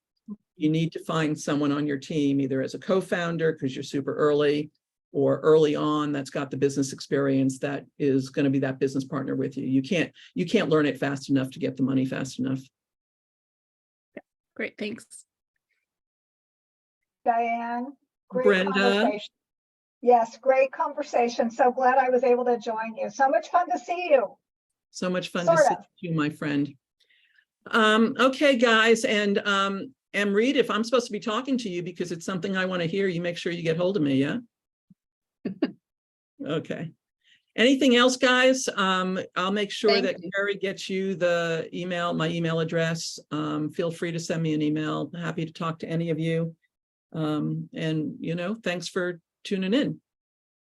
You need to find someone on your team, either as a co-founder, because you're super early, or early on that's got the business experience that is going to be that business partner with you. You can't learn it fast enough to get the money fast enough. Great, thanks. Diane, great Brenda. conversation. Yes, great conversation. So glad I was able to join you. So much fun to see you. So much fun Sort to see of. you, my friend. Okay, guys, and Reed, if I'm supposed to be talking to you because it's something I want to hear, you make sure you get hold of me, yeah? Okay. Anything else, guys? I'll make sure Thank that you. Carrie gets you the email, my email address. Feel free to send me an email. Happy to talk to any of you. And, thanks for tuning in.